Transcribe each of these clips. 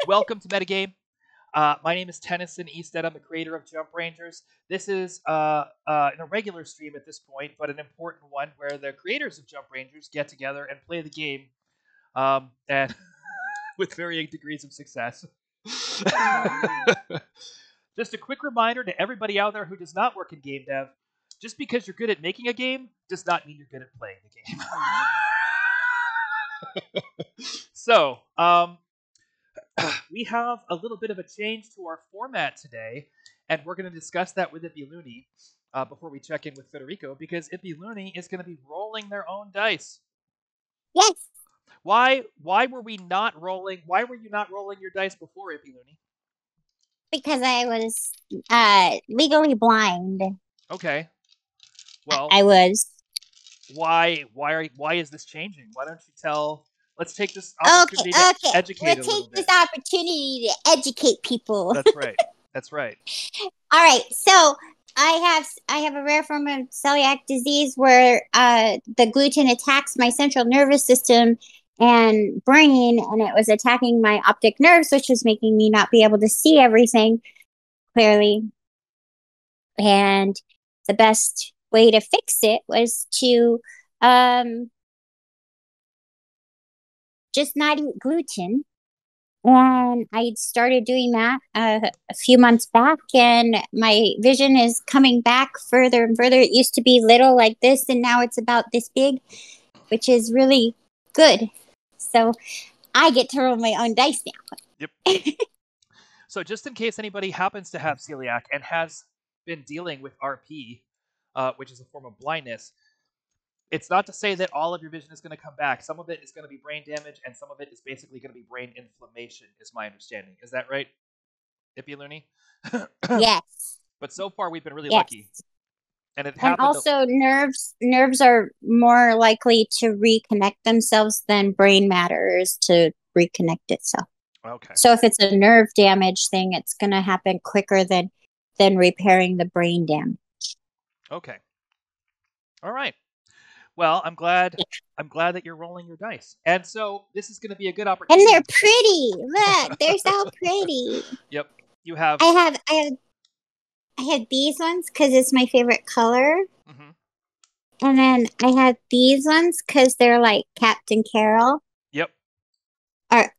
Welcome to Metagame. My name is Tennyson Easted. I'm the creator of Jump Rangers. This is an irregular stream at this point, but an important one where the creators of Jump Rangers get together and play the game, and with varying degrees of success. Just a quick reminder to everybody out there who does not work in game dev: just because you're good at making a game does not mean you're good at playing the game. So, we have a little bit of a change to our format today, and we're going to discuss that with Ippy before we check in with Federico, because Ippy is going to be rolling their own dice. Yes. Why were we not rolling? Why were you not rolling your dice before, Ippy? Because I was legally blind. Okay. Well, I was. Why is this changing? Why don't you tell? Let's take this opportunity to educate a little bit. We'll take this opportunity to educate people. That's right. That's right. All right. So I have a rare form of celiac disease where the gluten attacks my central nervous system and brain, and it was attacking my optic nerves, which was making me not be able to see everything clearly. And the best way to fix it was to just not eat gluten. And I started doing that a few months back, and my vision is coming back further and further. It used to be little like this, and now it's about this big, which is really good. So I get to roll my own dice now. Yep. So just in case anybody happens to have celiac and has been dealing with RP, which is a form of blindness, it's not to say that all of your vision is going to come back. Some of it is going to be brain damage, and some of it is basically going to be brain inflammation, is my understanding. Is that right, Ippy? Yes. But so far, we've been really lucky. And also, nerves are more likely to reconnect themselves than brain matter is to reconnect itself. Okay. So if it's a nerve damage thing, it's going to happen quicker than repairing the brain damage. Okay. All right. Well, I'm glad that you're rolling your dice. And so this is going to be a good opportunity. And they're pretty. Look, they're so pretty. Yep. You have I had these ones because it's my favorite color. Mm-hmm. And then I had these ones because they're like Captain Carol. Yep. Or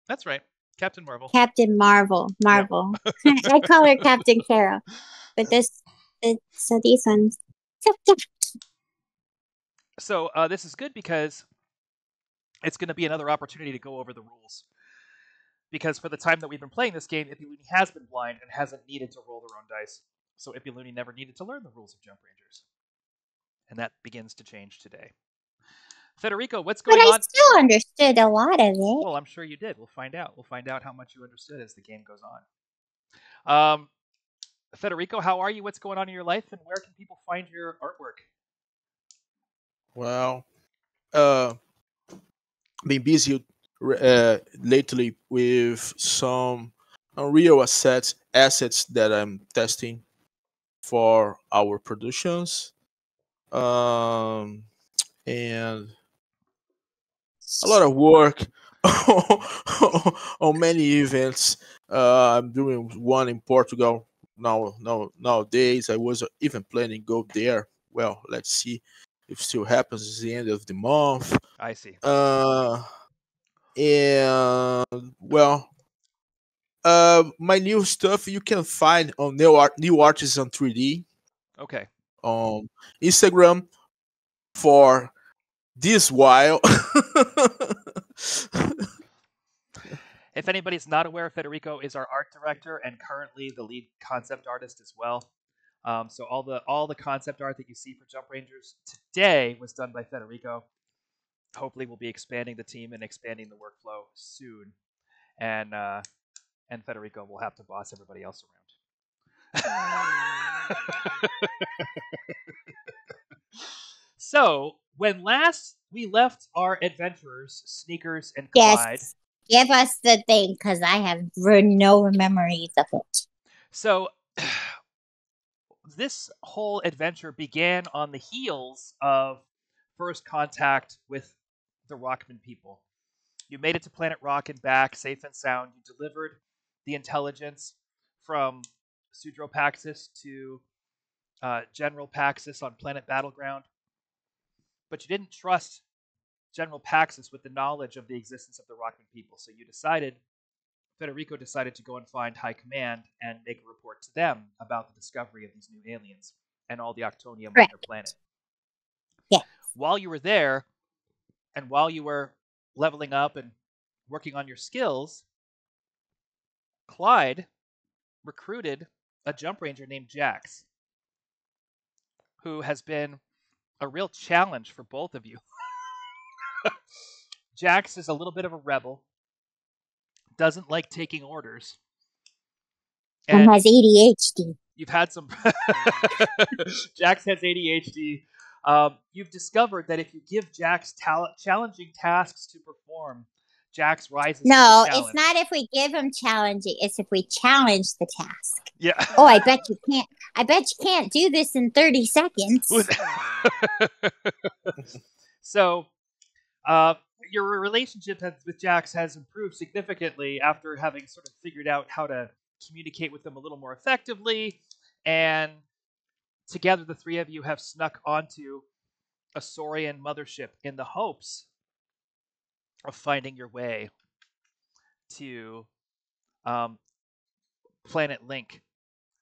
that's right. Captain Marvel. Captain Marvel. Yep. I call her Captain Carol. But so these ones. So this is good because it's going to be another opportunity to go over the rules. Because for the time that we've been playing this game, Ippy has been blind and hasn't needed to roll their own dice. So Ippy never needed to learn the rules of Jump Rangers. And that begins to change today. Federico, what's going on? But I still understood a lot of it. Well, I'm sure you did. We'll find out. We'll find out how much you understood as the game goes on. Federico, how are you? What's going on in your life? And where can people find your artwork? Well, been busy lately with some Unreal assets that I'm testing for our productions, and a lot of work on many events. I'm doing one in Portugal nowadays. I was even planning to go there. Well, let's see if it still happens. It's the end of the month. I see. And well, my new stuff you can find on New Artists on 3D. Okay. On Instagram for this while. If anybody's not aware, Federico is our art director and currently the lead concept artist as well. So all the concept art that you see for Jump Rangers today was done by Federico. Hopefully, we'll be expanding the team and expanding the workflow soon, and Federico will have to boss everybody else around. So, when last we left our adventurers, Sneakers and Clyde. Yes. Give us the thing, because I have no memories of it. So, this whole adventure began on the heels of first contact with the Rockman people. You made it to Planet Rock and back, safe and sound. You delivered the intelligence from Sudro Paxis to General Paxis on Planet Battleground. But you didn't trust General Paxis with the knowledge of the existence of the Rockman people. So Federico decided to go and find High Command and make a report to them about the discovery of these new aliens and all the Octonium on their planet. Yeah. While you were there, and while you were leveling up and working on your skills, Clyde recruited a jump ranger named Jax, who has been a real challenge for both of you. Jax is a little bit of a rebel, doesn't like taking orders, and has ADHD. You've had some. Jax has ADHD. You've discovered that if you give Jax challenging tasks to perform, Jax rises. No, to the it's not if we give him challenging. It's if we challenge the task. Yeah. Oh, I bet you can't. I bet you can't do this in 30 seconds. So, your relationship with Jax has improved significantly after having sort of figured out how to communicate with them a little more effectively, and together the three of you have snuck onto a Saurian mothership in the hopes of finding your way to Planet Link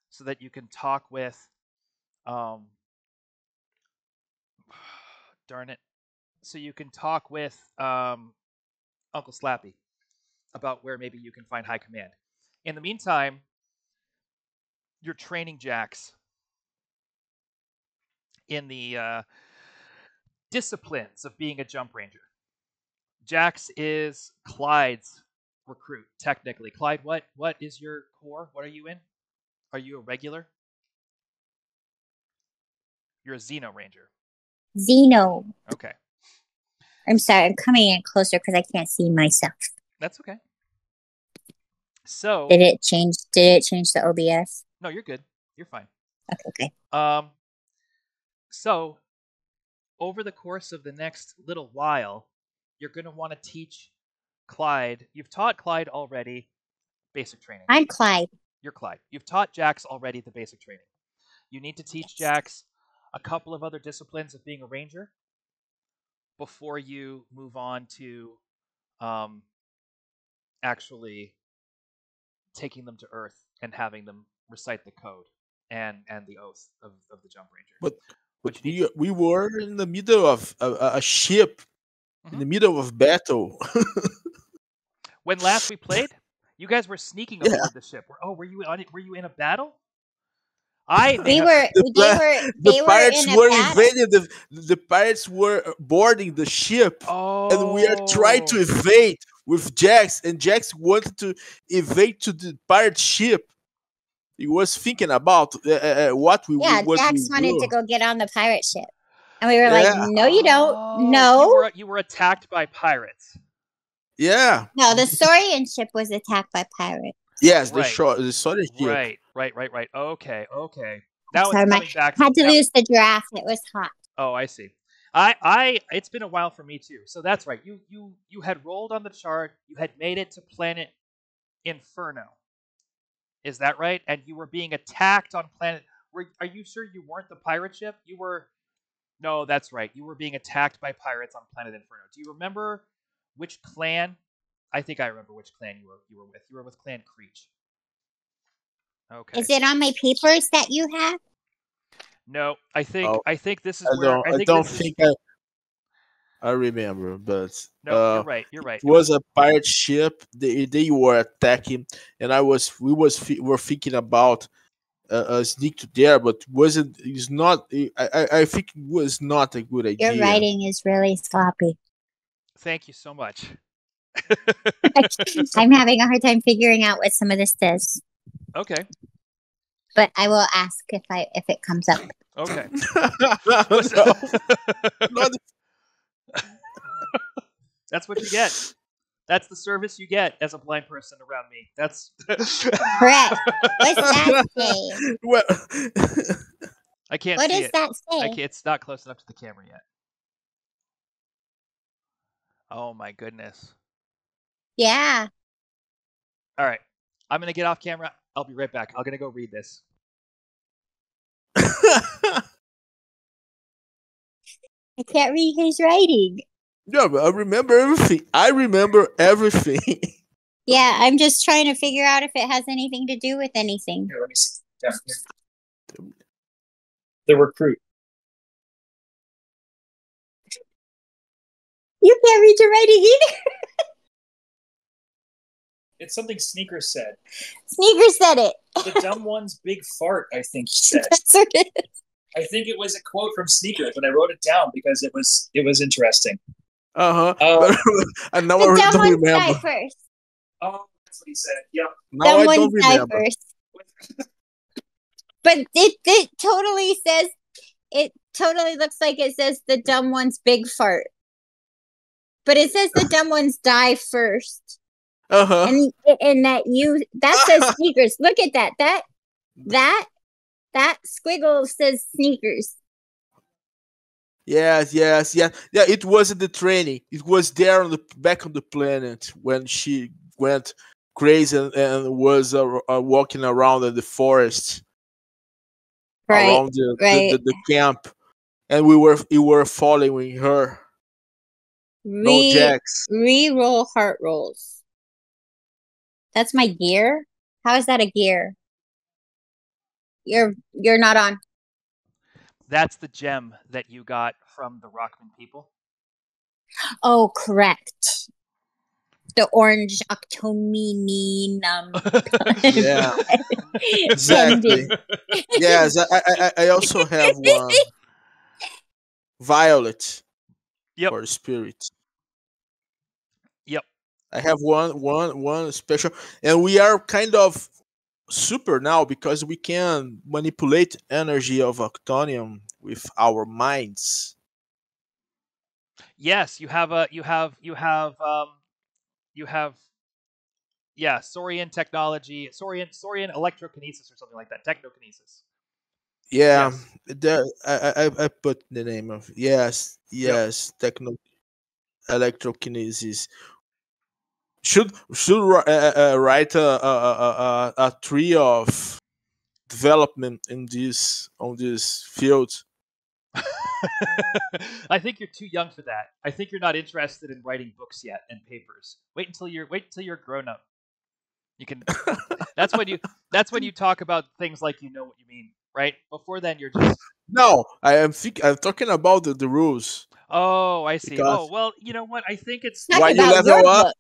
so that you can talk with darn it, so you can talk with Uncle Slappy about where maybe you can find High Command. In the meantime, you're training Jax in the disciplines of being a jump ranger. Jax is Clyde's recruit, technically. Clyde, what is your core? What are you in? Are you a regular? You're a Xeno Ranger. Xeno. Okay. I'm sorry, I'm coming in closer because I can't see myself. That's okay. So Did it change the OBS? No, you're good. You're fine. Okay. So over the course of the next little while, you're going to want to teach Clyde. You've taught Clyde already basic training. I'm Clyde. You're Clyde. You've taught Jax already the basic training. You need to teach Jax a couple of other disciplines of being a ranger before you move on to actually taking them to Earth and having them recite the code and the oath of the jump ranger. But we were in the middle of a ship, in the middle of battle. When last we played, you guys were sneaking aboard the ship. Were you on it? Were you in a battle? The pirates were invading. The pirates were boarding the ship, and we are trying to evade with Jax. And Jax wanted to evade to the pirate ship. He was thinking about what we would do. Jax wanted to go get on the pirate ship, and we were like, "No, you don't. No, you were attacked by pirates." Yeah. No, the Saurian ship was attacked by pirates. Yes, the Saurian ship. Right. Okay. Now sorry, it's coming back. Had to lose the draft. It was hot. Oh, I see. It's been a while for me too. So that's right. You had rolled on the chart. You had made it to Planet Inferno. Is that right? And you were being attacked on planet. Are you sure you weren't the pirate ship? You were. No, that's right. You were being attacked by pirates on Planet Inferno. Do you remember which clan? I think I remember which clan you were with. You were with Clan Creech. Okay. Is it on my papers that you have? No, I think this is I remember, but no, you're right. It was a pirate ship. They were attacking, and we were thinking about a sneak to there, but it's not. I think it was not a good idea. Your writing is really sloppy. Thank you so much. I'm having a hard time figuring out what some of this does. Okay. But I will ask if it comes up. Okay. That's what you get. That's the service you get as a blind person around me. That's correct. What's that say? Well, I can't what see does that say? It's not close enough to the camera yet. Oh my goodness. Yeah. All right. I'm going to get off camera. I'll be right back. I'm going to go read this. I can't read his writing. Yeah, but I remember everything. Yeah, I'm just trying to figure out if it has anything to do with anything. Here, let me see. Down here. The recruit. You can't read your writing either. It's something Sneaker said. Sneaker said it. The dumb one's big fart, I think he said. That's what it is. I think it was a quote from Sneakers, but I wrote it down because it was interesting. And now The I dumb don't ones remember. die first. Oh, that's what he said. Yep. Now Dumb I ones don't die remember. first. But it totally says, it totally looks like it says the dumb one's big fart. But it says the dumb ones die first. And that says Sneakers. Look at that. That squiggle says Sneakers. Yes. Yeah, it wasn't the training. It was there on the back of the planet when she went crazy and was walking around in the forest, around the camp, and we were following her. No Jax. Re-roll heart rolls. That's my gear? How is that a gear? You're not on. That's the gem that you got from the Rockman people. Oh, correct. The orange octominum. Yeah, exactly. Yes, I also have one. Violet. Yep. For spirit. Yep. I have one special, and we are kind of super now because we can manipulate energy of Octonium with our minds. Yes, you have Saurian technology, Saurian electrokinesis or something like that, technokinesis. Yeah, I put the name of yes, techno electrokinesis. Should write a tree of development in this on this field. I think you're too young for that. I think you're not interested in writing books yet and papers. Wait until you're grown up. You can. That's when you talk about things like you know what you mean, right? Before then, you're just. No, I'm talking about the rules. Oh, I see. Oh, well, you know what? I think it's why you level up.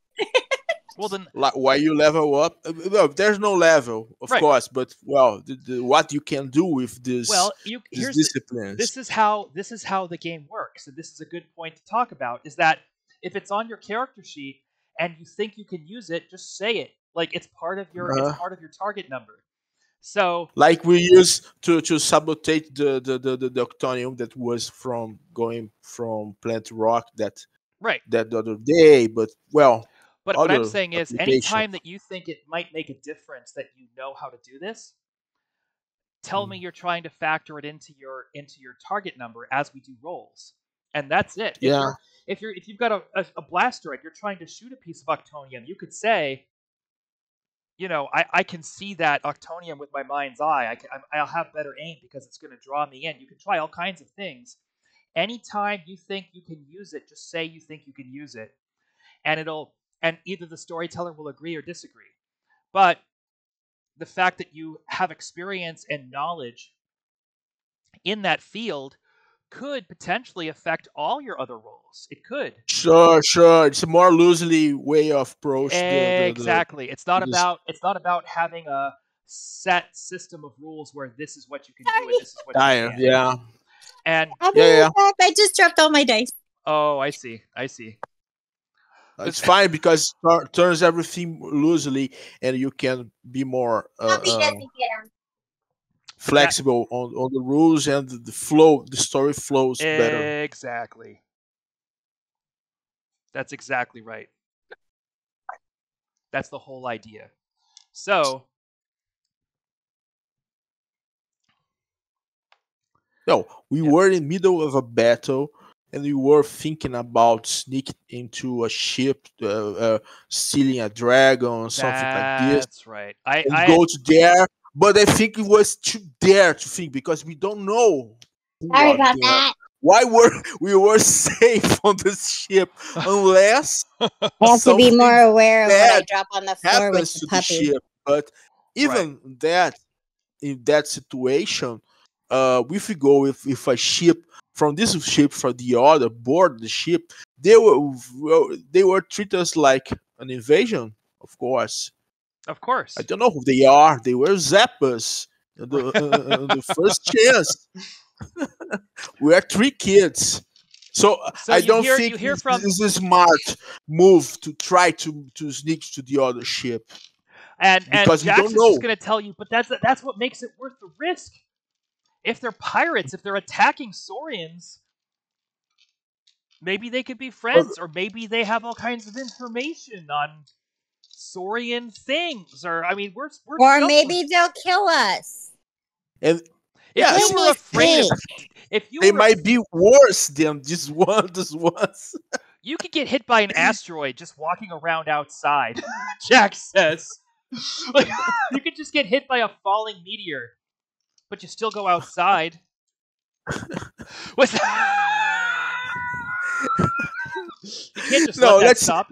Well, then, why you level up? Well, there's no level, of course, but well, what you can do with this. Well, these disciplines. This is how the game works, and this is a good point to talk about. Is that if it's on your character sheet and you think you can use it, just say it. Like it's part of your target number. So, like we used to sabotage the Octonium that was going from Plant Rock that other day, but well. But what I'm saying is, anytime that you think it might make a difference that you know how to do this, tell me you're trying to factor it into your target number as we do rolls, and that's it. Yeah. If you've got a blasteroid, you're trying to shoot a piece of Octonium, you could say, you know, I can see that Octonium with my mind's eye. I'll have better aim because it's going to draw me in. You can try all kinds of things. Anytime you think you can use it, just say you think you can use it, and either the storyteller will agree or disagree. But the fact that you have experience and knowledge in that field could potentially affect all your other roles. It could. Sure. It's a more loosely way of approach. Exactly. It's not about having a set system of rules where this is what you can do and this is what you can't. Yeah. And I just dropped all my dice. Oh, I see. It's fine because it turns everything loosely, and you can be more flexible on the rules, and the story flows better. Exactly. That's exactly right. That's the whole idea. So, no, we were in the middle of a battle and we were thinking about sneaking into a ship, stealing a dragon, something like this, That's right. and go to there. But I think it was too dare to think because we don't know who Sorry are about there. that. Why were we were safe on this ship unless I have to be something more aware of what I bad drop on the floor with happens the to the puppy. ship? But even that, in that situation, if we go with a ship from this ship for the other board the ship, they were treat us like an invasion, of course. Of course. I don't know who they are. They were zappers. The first chance. We are 3 kids. So I don't think you hear this from is a smart move to try to sneak to the other ship. and Because we Jax don't is just know. going to tell you, but that's what makes it worth the risk. If they're pirates, if they're attacking Saurians, maybe they could be friends, or maybe they have all kinds of information on Saurian things, or I mean, we're Or maybe they'll kill us. And if yes, you were afraid of, if you they were, might be worse than this ones. you could get hit by an asteroid just walking around outside. Jax says, like, you could just get hit by a falling meteor, but you still go outside. What's that? You can't just No, let that stop.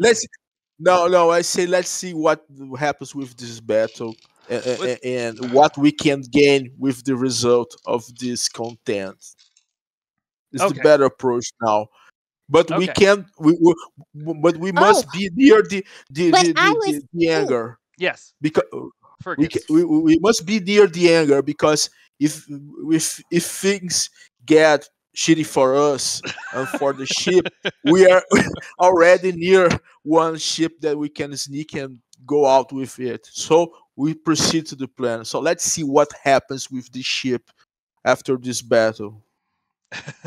No, I say let's see what happens with this battle and what we can gain with the result of this content. It's the better approach now. But we can but we must be near the anger. Yes. Because we must be near the anger because if things get shitty for us and for the ship, we are already near one ship that we can sneak and go out with it. So we proceed to the plan. So let's see what happens with the ship after this battle.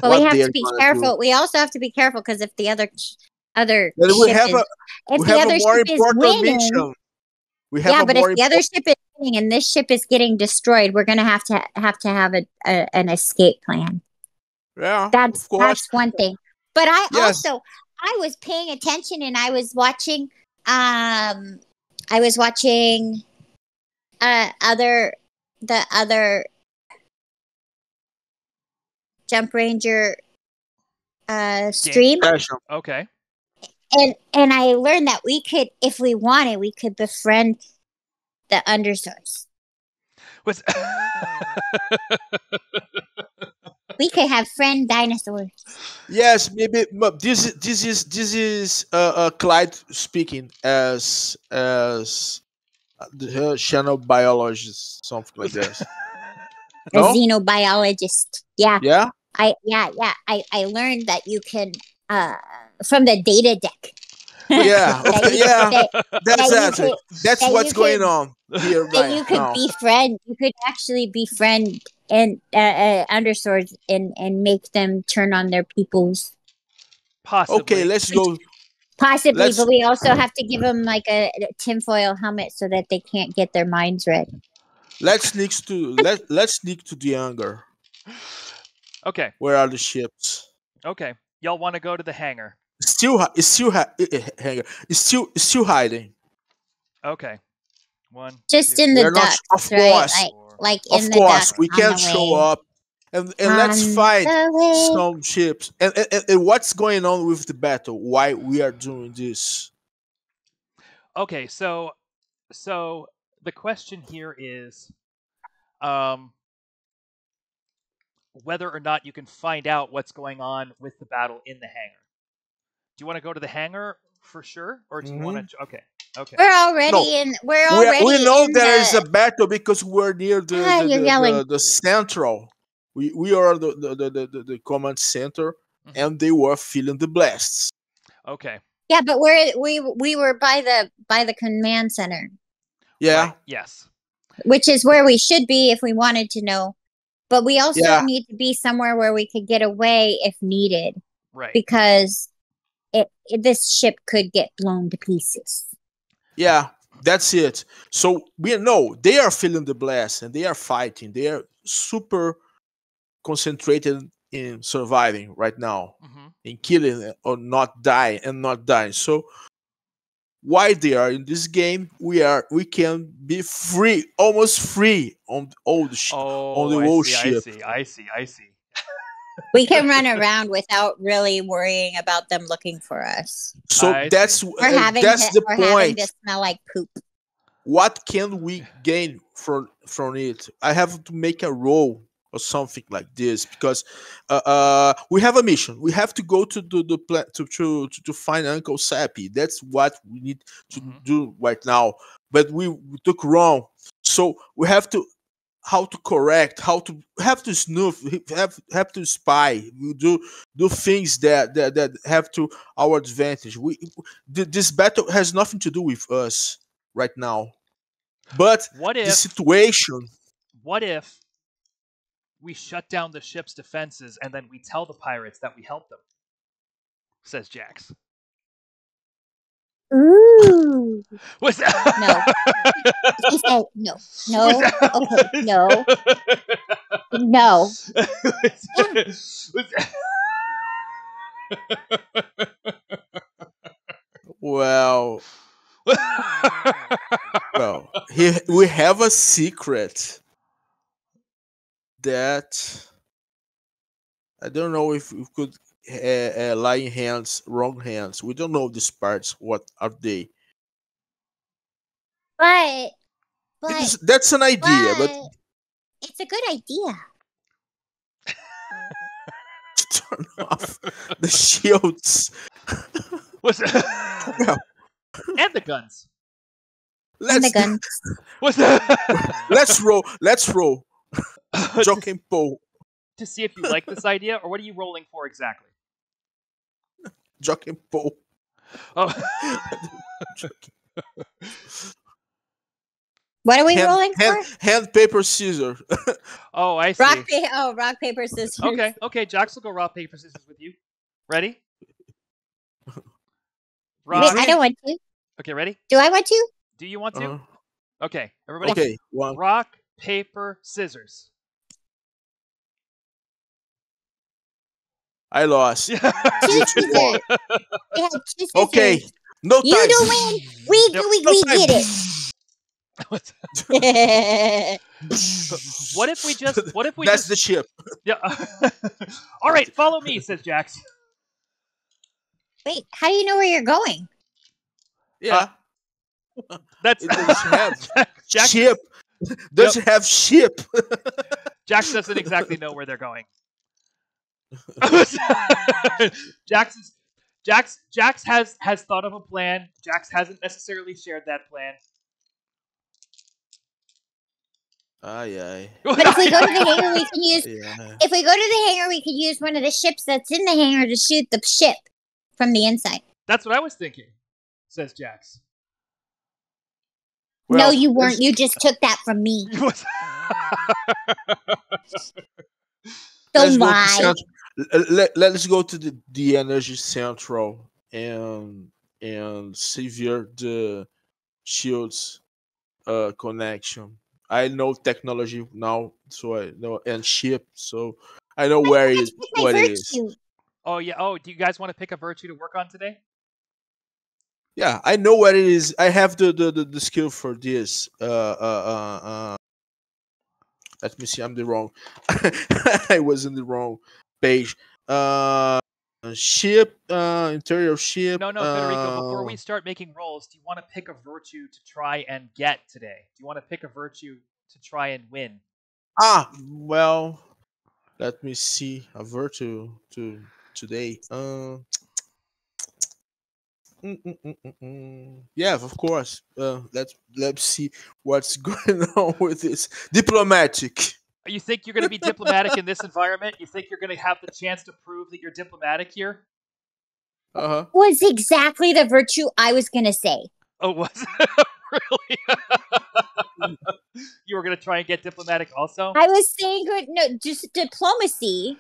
But we have to be careful. We also have to be careful because if the other ship is winning, mission. But if the other ship is winning and this ship is getting destroyed, we're going to have an escape plan. Yeah, that's one thing. But I was paying attention and I was watching the other Jump Ranger stream. Okay. And I learned that we could, if we wanted, we could befriend the undersource. We could have friend dinosaurs. Yes, maybe. But this is Clyde speaking as the channel biologist, something like this. A xenobiologist. Yeah. Yeah. I learned that you can from the data deck. Yeah. That's what's going on here right you could now. befriend. You could actually befriend and underswords and make them turn on their peoples. Possibly. Okay, let's go. Possibly, but we also have to give them like a tinfoil helmet so that they can't get their minds read. Let's sneak to the hangar. Okay. Where are the ships? Okay, y'all want to go to the hangar? It's still hangar. It's still hiding. Okay. One. Just two, in the ducks, of right? course. Like of in course, the ducks we can't show up. And let's find some ships. And what's going on with the battle? Why we are doing this? Okay, so the question here is whether or not you can find out what's going on with the battle in the hangar. Do you want to go to the hangar for sure, or do you want to? Okay. We're already in. We know there is a battle because we're near the central. We are the command center, and they were feeling the blasts. Okay. Yeah, but we were by the command center. Yeah. Right. Yes. Which is where we should be if we wanted to know. But we also need to be somewhere where we could get away if needed. Right. Because this ship could get blown to pieces. Yeah, that's it. So we know they are feeling the blast and they are fighting. They are super concentrated in surviving right now, Mhm. in killing or not dying. So while they are in this game, we can be free, almost free on Oh, the I old see, I ship. see, I see, I see. We can run around without really worrying about them looking for us. So I that's see. Or having the having point. to smell like poop. What can we gain from it? I have to make a roll or something like this because we have a mission. We have to go to the to find Uncle Sappy. That's what we need to Mhm. do right now. But we took wrong, so we have to how to correct, how to have to snoop, have to spy. We do things that have to our advantage. This battle has nothing to do with us right now. But What the if situation, what if we shut down the ship's defenses and then we tell the pirates that we helped them? Says Jax. Ooh. What's that? No. He said no. What's No. that? Okay. No. No. Yeah. What's that? well, here we have a secret that I don't know if we could lie in hands, wrong hands. We don't know these parts. What are they? But That's an idea, but it's a good idea. turn off the shields. What's that? Well, And the guns. And the guns. What's that? let's roll. Let's roll. Jock and Poe. To see if you like this idea, or what are you rolling for exactly? Jock and Poe. Oh. What are we rolling for? Hand, paper, scissors. Oh, I see. Rock, paper, scissors. Okay, Jax will go rock, paper, scissors with you. Ready? Wait, I don't want to. Okay, ready? Do I want to? Do you want to? Okay, everybody. Okay, one. Rock, paper, scissors. I lost. Two scissors. We have two scissors. Okay, no time. You don't win. We get it. What if we just? That's the ship. Yeah. All right, follow me, says Jax. Wait, how do you know where you're going? Yeah. That's It doesn't have Jax. ship. Doesn't have ship. Jax doesn't exactly know where they're going. Jax has thought of a plan. Jax hasn't necessarily shared that plan. Aye. But if we go to the hangar, we can use. Yeah. If we go to the hangar, we could use one of the ships that's in the hangar to shoot the ship from the inside. That's what I was thinking, says Jax. No, Well, you weren't. You just took that from me. Don't lie. Let's go to the energy central and severe the shields connection. I know technology now, so I know and ship, so I know what it is. Oh yeah. Oh, do you guys want to pick a virtue to work on today? Yeah, I know what it is. I have the skill for this. Let me see. I'm the wrong. I was in the wrong page. Ship, interior ship. No, Federico. Before we start making rolls, do you want to pick a virtue to try and get today? Do you want to pick a virtue to try and win? Well, let me see a virtue to today. Yeah, of course. Let's see what's going on with this diplomatic. You think you're going to be diplomatic in this environment? You think you're going to have the chance to prove that you're diplomatic here? Was exactly the virtue I was going to say. Oh, was it? Really? You were going to try and get diplomatic also? I was saying, no, just diplomacy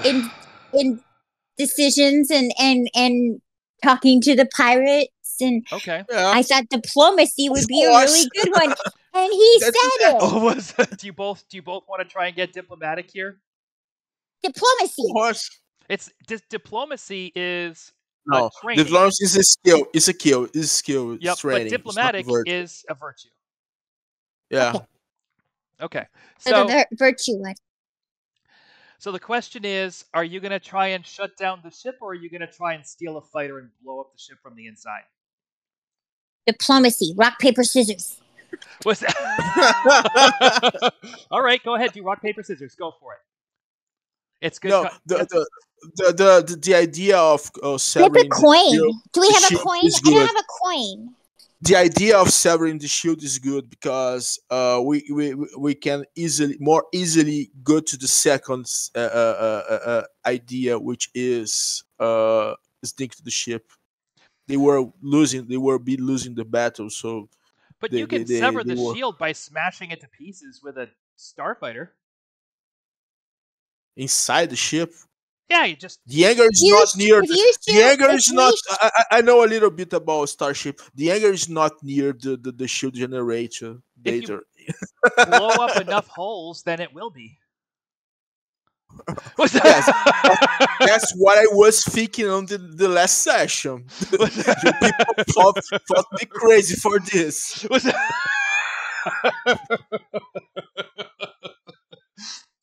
in decisions and talking to the pirates. And okay. Yeah. I thought diplomacy would be a really good one. And he said it. Oh, was it? Do you both want to try and get diplomatic here? Diplomacy. Of course. It's diplomacy is No, training. diplomacy is a skill. It's a skill. It's a skill. It's Yep, training. but diplomatic is a virtue. Yeah. Okay. So the virtue one. So the question is, are you going to try and shut down the ship, or are you going to try and steal a fighter and blow up the ship from the inside? Diplomacy. Rock, paper, scissors. What's that? All right, go ahead. Do rock, paper, scissors. Go for it. It's good. No, the idea of severing a coin. Shield, do we have a coin? I don't have a coin. The idea of severing the shield is good because we can more easily go to the second idea, which is sneak to the ship. They were losing the battle, so. But you can sever the shield by smashing it to pieces with a starfighter. Inside the ship? Yeah, you just... The hangar is not near... The hangar is not... I know a little bit about Starship. The hangar is not near the shield generator. If you blow up enough holes, then it will be. Yes, that's what I was thinking on the last session. People thought me crazy for this.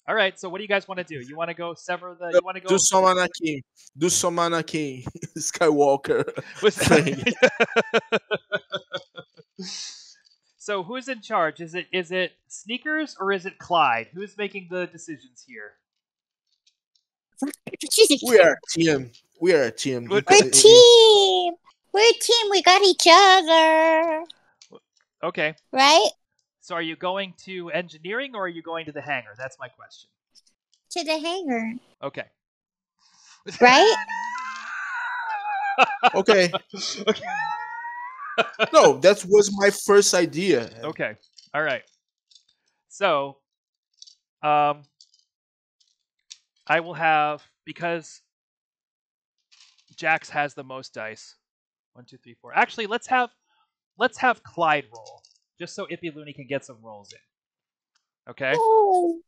All right, so what do you guys want to do? You want to go sever the... You want to go... Do some Anakin Skywalker thing. So who's in charge? Is it Sneakers or is it Clyde? Who's making the decisions here? We are a team. We're a team. We're a team. We got each other. Okay. Right? So are you going to engineering or are you going to the hangar? That's my question. To the hangar. Okay. Right? Okay. No, that was my first idea. Okay. All right. So, I will have, because Jax has the most dice. 1, 2, 3, 4. Actually, let's have Clyde roll, just so Ippy Looney can get some rolls in. Okay. Oh.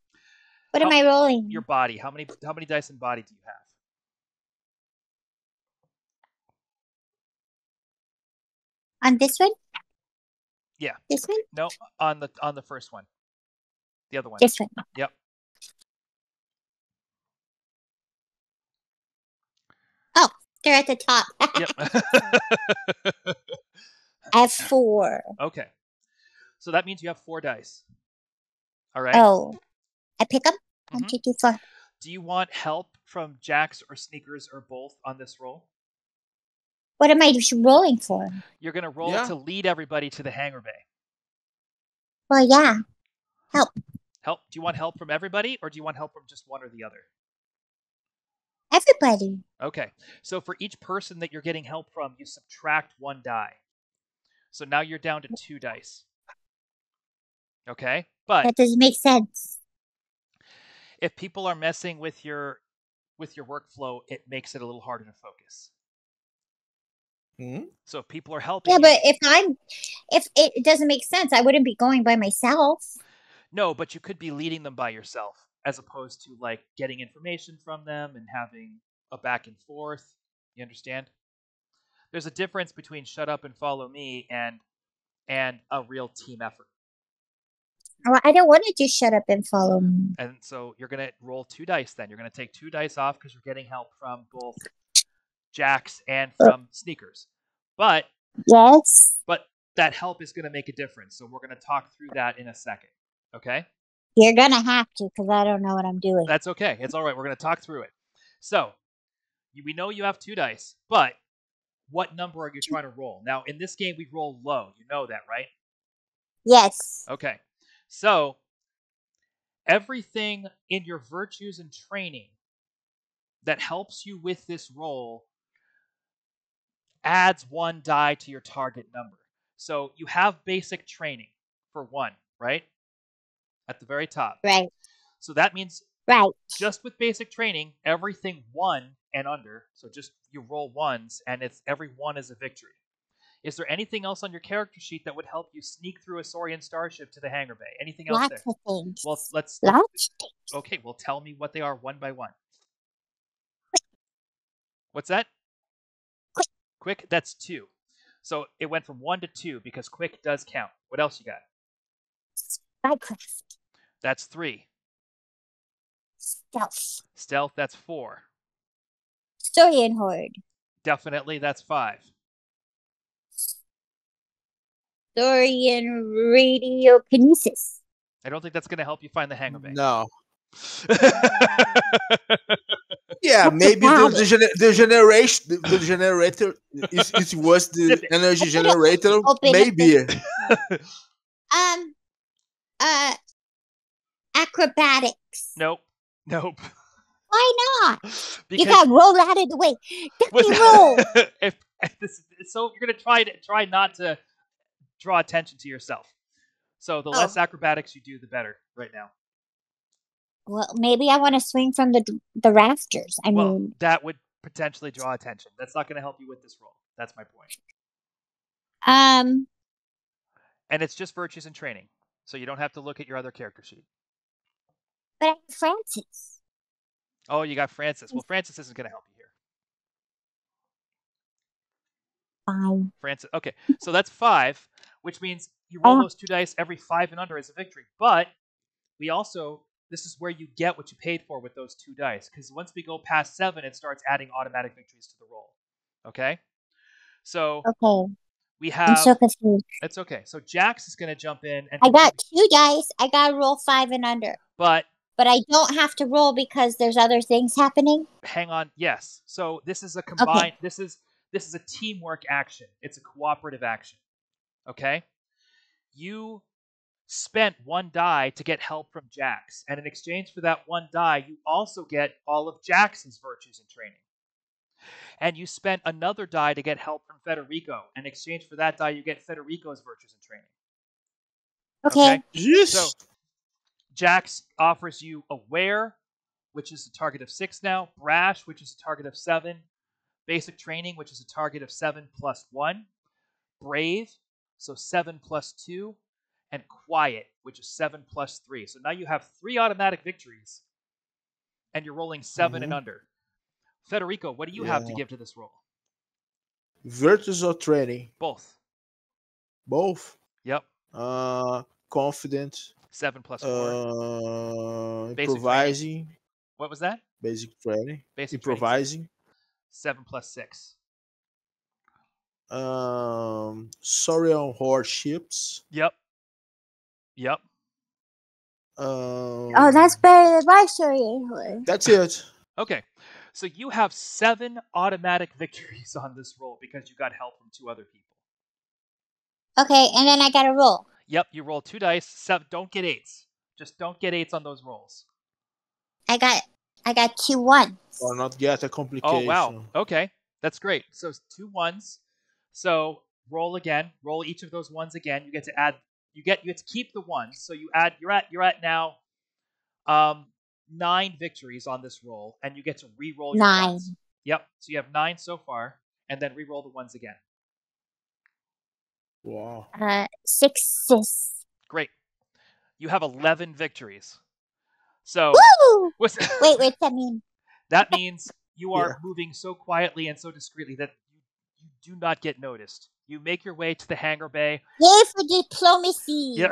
What am I rolling? Your body. How many dice in body do you have? On this one? Yeah. This one? No, on the first one. The other one. This one. Yep. Oh, they're at the top. Yep. I have 4. Okay. So that means you have 4 dice. All right. Oh. I pick them? 1, 2, 3, 4. Do you want help from Jax or Sneakers or both on this roll? What am I rolling for? You're going to roll to lead everybody to the hangar bay. Well, yeah. Help. Help? Do you want help from everybody or do you want help from just one or the other? Everybody. Okay. So for each person that you're getting help from, you subtract 1 die. So now you're down to 2 dice. Okay? But that doesn't make sense. If people are messing with your workflow, it makes it a little harder to focus. Mm-hmm. So if people are helping, yeah, but if it doesn't make sense, I wouldn't be going by myself. No, but you could be leading them by yourself, as opposed to like getting information from them and having a back and forth. You understand? There's a difference between shut up and follow me and a real team effort. Well, I don't want to just shut up and follow me. And so you're going to roll 2 dice then. You're going to take 2 dice off because you're getting help from both Jax and from Sneakers. But yes. But that help is going to make a difference. So we're going to talk through that in a second. Okay? You're going to have to because I don't know what I'm doing. That's okay. It's all right. We're going to talk through it. So we know you have 2 dice, but what number are you trying to roll? Now, in this game, we roll low. You know that, right? Yes. Okay. So everything in your virtues and training that helps you with this roll adds 1 die to your target number. So you have basic training for 1, right? At the very top. Right. So that means just with basic training, everything 1 and under, so just you roll 1s and it's every 1 is a victory. Is there anything else on your character sheet that would help you sneak through a Saurian starship to the hangar bay? Anything else there? Lots of things. Well, let's Lots of things. okay, well, tell me what they are one by one. What's that? Quick, that's 2. So it went from 1 to 2 because quick does count. What else you got? Spycraft. That's 3. Stealth. Stealth, that's 4. Saurian horde. Definitely, that's 5. Saurian radiokinesis. I don't think that's going to help you find the hangar bay. No. Yeah, maybe the generator it was the energy generator. Maybe. Acrobatics. Nope. Why not? Because you got roll out of the way. Roll. So you're gonna try not to draw attention to yourself. So the less acrobatics you do, the better. Right now. Well, maybe I want to swing from the rafters. I mean, that would potentially draw attention. That's not going to help you with this roll. That's my point. And it's just virtues and training, so you don't have to look at your other character sheet. But I have Francis. Oh, you got Francis. Well, Francis isn't going to help you here. Fine. Francis. Okay, so that's 5, which means you roll those 2 dice every 5 and under as a victory. But we also, this is where you get what you paid for with those 2 dice, because once we go past 7, it starts adding automatic victories to the roll. Okay? So we have. I'm so confused. It's okay. So Jax is going to jump in and. I got 2 dice. I got to roll 5 and under. But I don't have to roll because there's other things happening. Hang on. Yes. So this is a combined. Okay. This is a teamwork action. It's a cooperative action. Okay. You spent 1 die to get help from Jax, and in exchange for that 1 die, you also get all of Jax's virtues and training. And you spent another die to get help from Federico. In exchange for that die, you get Federico's virtues and training. Okay. Yes. So Jax offers you Aware, which is a target of 6 now. Brash, which is a target of 7. Basic Training, which is a target of 7 plus 1. Brave, so 7 plus 2. And Quiet, which is 7 plus 3. So now you have 3 automatic victories, and you're rolling 7 and under. Federico, what do you have to give to this roll? Virtues or training? Both. Both? Yep. Confident. 7 plus 4. Improvising. What was that? Basic training. Basic improvising. Training. 7 plus 6. Saurian horde ships. Yep. That's better than my Saurian horde. That's it. Okay. So you have 7 automatic victories on this roll because you got help from 2 other people. Okay, and then I got to roll. Yep, you roll 2 dice. 7. Don't get 8s. Just don't get 8s on those rolls. I got 2 1s. Or not get a complication. Oh wow. Okay, that's great. So 2 1s. So roll again. Roll each of those 1s again. You get to add. You get to keep the 1s. So you add. You're at now. 9 victories on this roll, and you get to re-roll your 9. 1s. Yep. So you have 9 so far, and then re-roll the 1s again. Wow. 6. Great. You have 11 victories. So wait, that mean? That means you are moving so quietly and so discreetly that you do not get noticed. You make your way to the hangar bay. Yay for diplomacy. Yeah.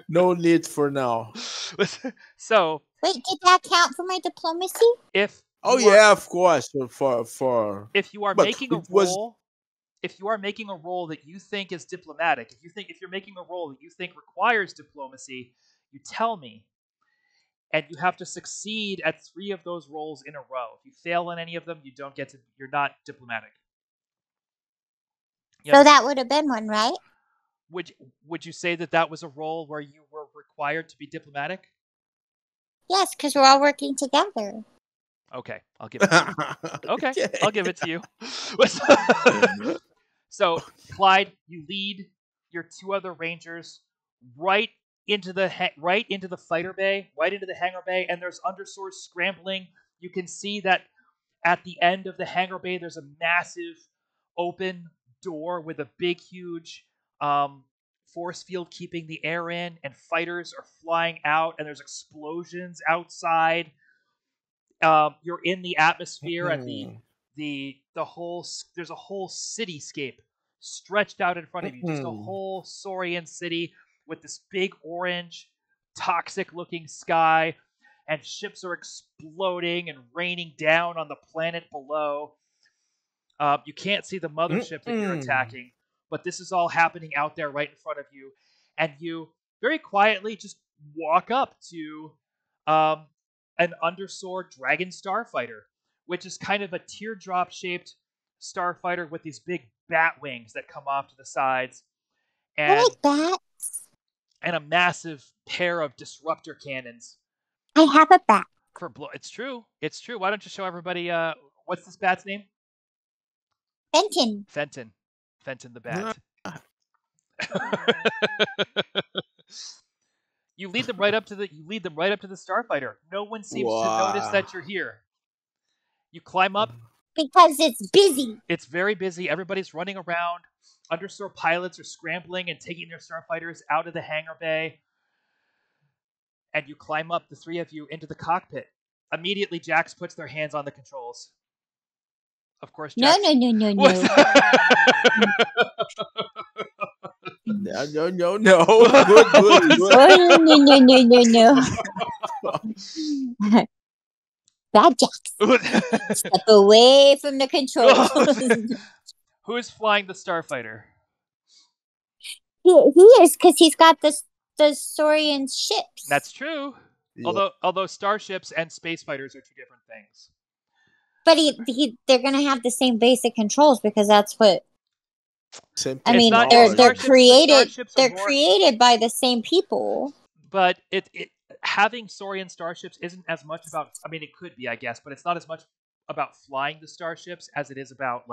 No need for now. So wait, did that count for my diplomacy? Of course. For if you are making a roll, if you are making a roll that you think is diplomatic, if you're making a roll that you think requires diplomacy, you tell me. And you have to succeed at 3 of those rolls in a row. If you fail on any of them, you're not diplomatic. So that would have been one, right? Would you say that was a roll where you were required to be diplomatic? Yes, because we're all working together. Okay, I'll give it to you. Okay, I'll give it to you. So, Clyde, you lead your 2 other rangers right into the fighter bay, right into the hangar bay, and there's undersource scrambling. You can see that at the end of the hangar bay, there's a massive open door with a big, huge force field keeping the air in, and fighters are flying out, and there's explosions outside. You're in the atmosphere at the whole. There's a whole cityscape stretched out in front of you, just a whole Saurian city with this big orange, toxic-looking sky, and ships are exploding and raining down on the planet below. You can't see the mothership that you're attacking, but this is all happening out there right in front of you, and you very quietly just walk up to an undersword dragon starfighter, which is kind of a teardrop-shaped starfighter with these big bat wings that come off to the sides, and I like bats. And a massive pair of disruptor cannons. I have a bat. It's true. It's true. Why don't you show everybody? What's this bat's name? Fenton. Fenton the bat. You lead them right up to the starfighter. No one seems to notice that you're here. You climb up because it's busy. It's very busy. Everybody's running around. Undersword pilots are scrambling and taking their starfighters out of the hangar bay. And you climb up, the three of you, into the cockpit. Immediately, Jax puts their hands on the controls. Of course, Jax. No. No. Good. No. Bad Jax. Step away from the controls. Who is flying the starfighter? He is, because he's got the Saurian ships. That's true. Yeah. Although starships and space fighters are two different things. But they're going to have the same basic controls, because that's what. I mean, they're created. They're created by the same people. But having Saurian starships isn't as much about. I mean, it could be, I guess, but it's not as much about flying the starships as it is about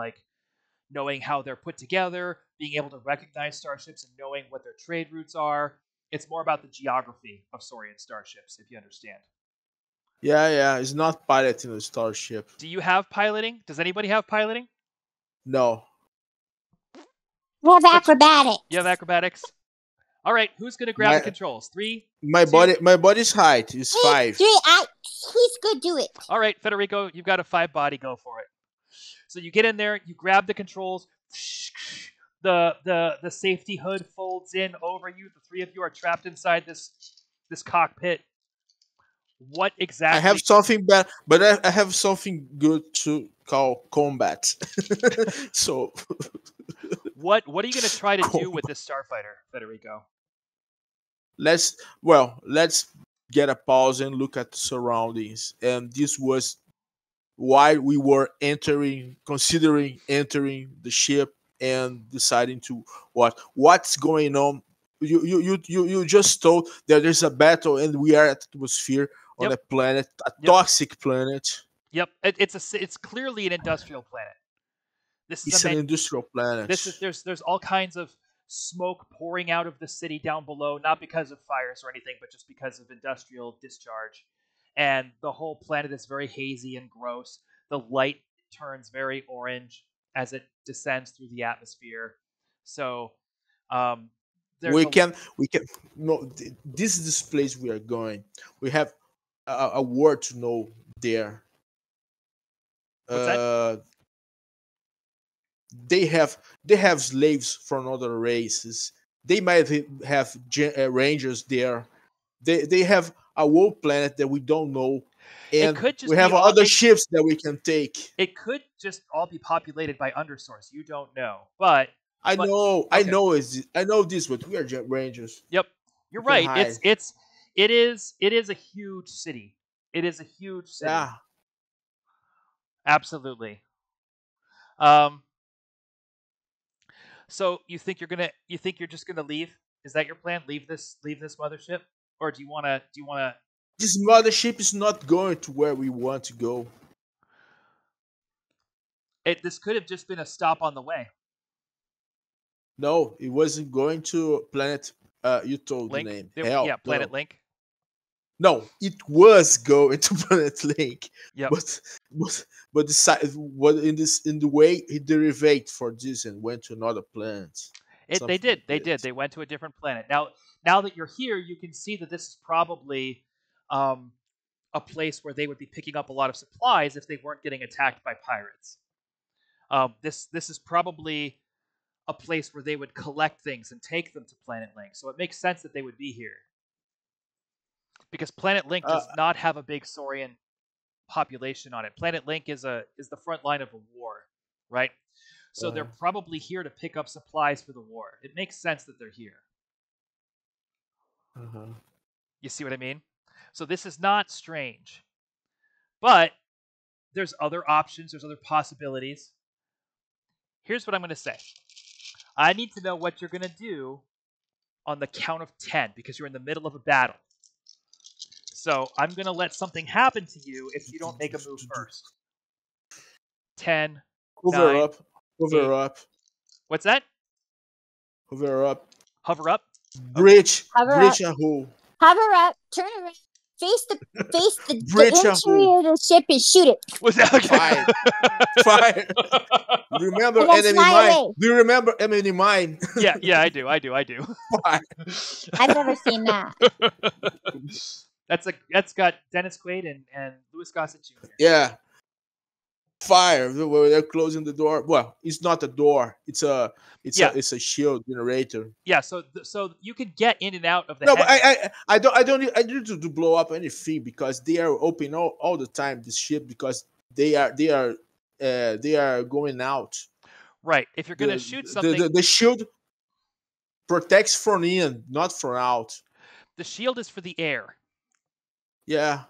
knowing how they're put together, being able to recognize starships, and knowing what their trade routes are. It's more about the geography of Saurian starships, if you understand. Yeah. It's not piloting a starship. Do you have piloting? Does anybody have piloting? No. We have acrobatics. You have acrobatics? All right, who's going to grab the controls? 3? My body's height is 5. 3. He's good. Do it. All right, Federico, you've got a 5 body. Go for it. So you get in there, you grab the controls. The safety hood folds in over you. The three of you are trapped inside this cockpit. What exactly? I have something bad, but I have something good to call combat. So, what are you going to try to do with this starfighter, Federico? Let's get a pause and look at the surroundings. And this was why we were considering entering the ship and deciding to what's going on. You just told that there's a battle and we are at the atmosphere on a planet, toxic planet. Yep, it's clearly an industrial planet. It's an industrial planet. There's all kinds of smoke pouring out of the city down below, not because of fires or anything, but just because of industrial discharge. And the whole planet is very hazy and gross. The light turns very orange as it descends through the atmosphere. So, we can. No, this is this place we are going. We have a word to know there. What's that? They have slaves from other races. They might have rangers there. They have a whole planet that we don't know, and we have other ships that we can take. It could just all be populated by undersource. You don't know, but I know this, but we are rangers. Yep, you're right. It is a huge city. It is a huge city. Yeah, absolutely. So you think you're just gonna leave? Is that your plan? Leave this mothership, or do you wanna? This mothership is not going to where we want to go. This could have just been a stop on the way. No, it wasn't going to planet. You told Link? the name. Yeah, Planet Link. No, it was going to Planet Link. Yep. But decided what in the way he derived for this and went to another planet. They did. They went to a different planet. Now that you're here, you can see that this is probably a place where they would be picking up a lot of supplies if they weren't getting attacked by pirates. This is probably a place where they would collect things and take them to Planet Link. So it makes sense that they would be here. Because Planet Link does not have a big Saurian population on it. Planet Link is the front line of a war, right? So they're probably here to pick up supplies for the war. It makes sense that they're here. You see what I mean? So this is not strange. But there's other options. There's other possibilities. Here's what I'm going to say. I need to know what you're going to do on the count of 10 because you're in the middle of a battle. So I'm going to let something happen to you if you don't make a move first. 10, Hover 9, up. Hover 8. Up. What's that? Hover up. Hover up? Bridge. Hover bridge up. A hole. Hover up. Turn around. Face the interior of the ship and shoot it. Was that okay? Fire. Remember enemy mine? Do you remember enemy mine? Yeah, I do. Fire. I've never seen that. That's got Dennis Quaid and Louis Gossett Jr. Yeah. Fire. They're closing the door. Well, it's not a door. It's a shield generator. Yeah, so you can get in and out of the. No, but I don't need to blow up anything because they are open all the time. This ship because they are going out. Right. If you're gonna shoot something, the shield protects from in, not from out. The shield is for the air. Yeah.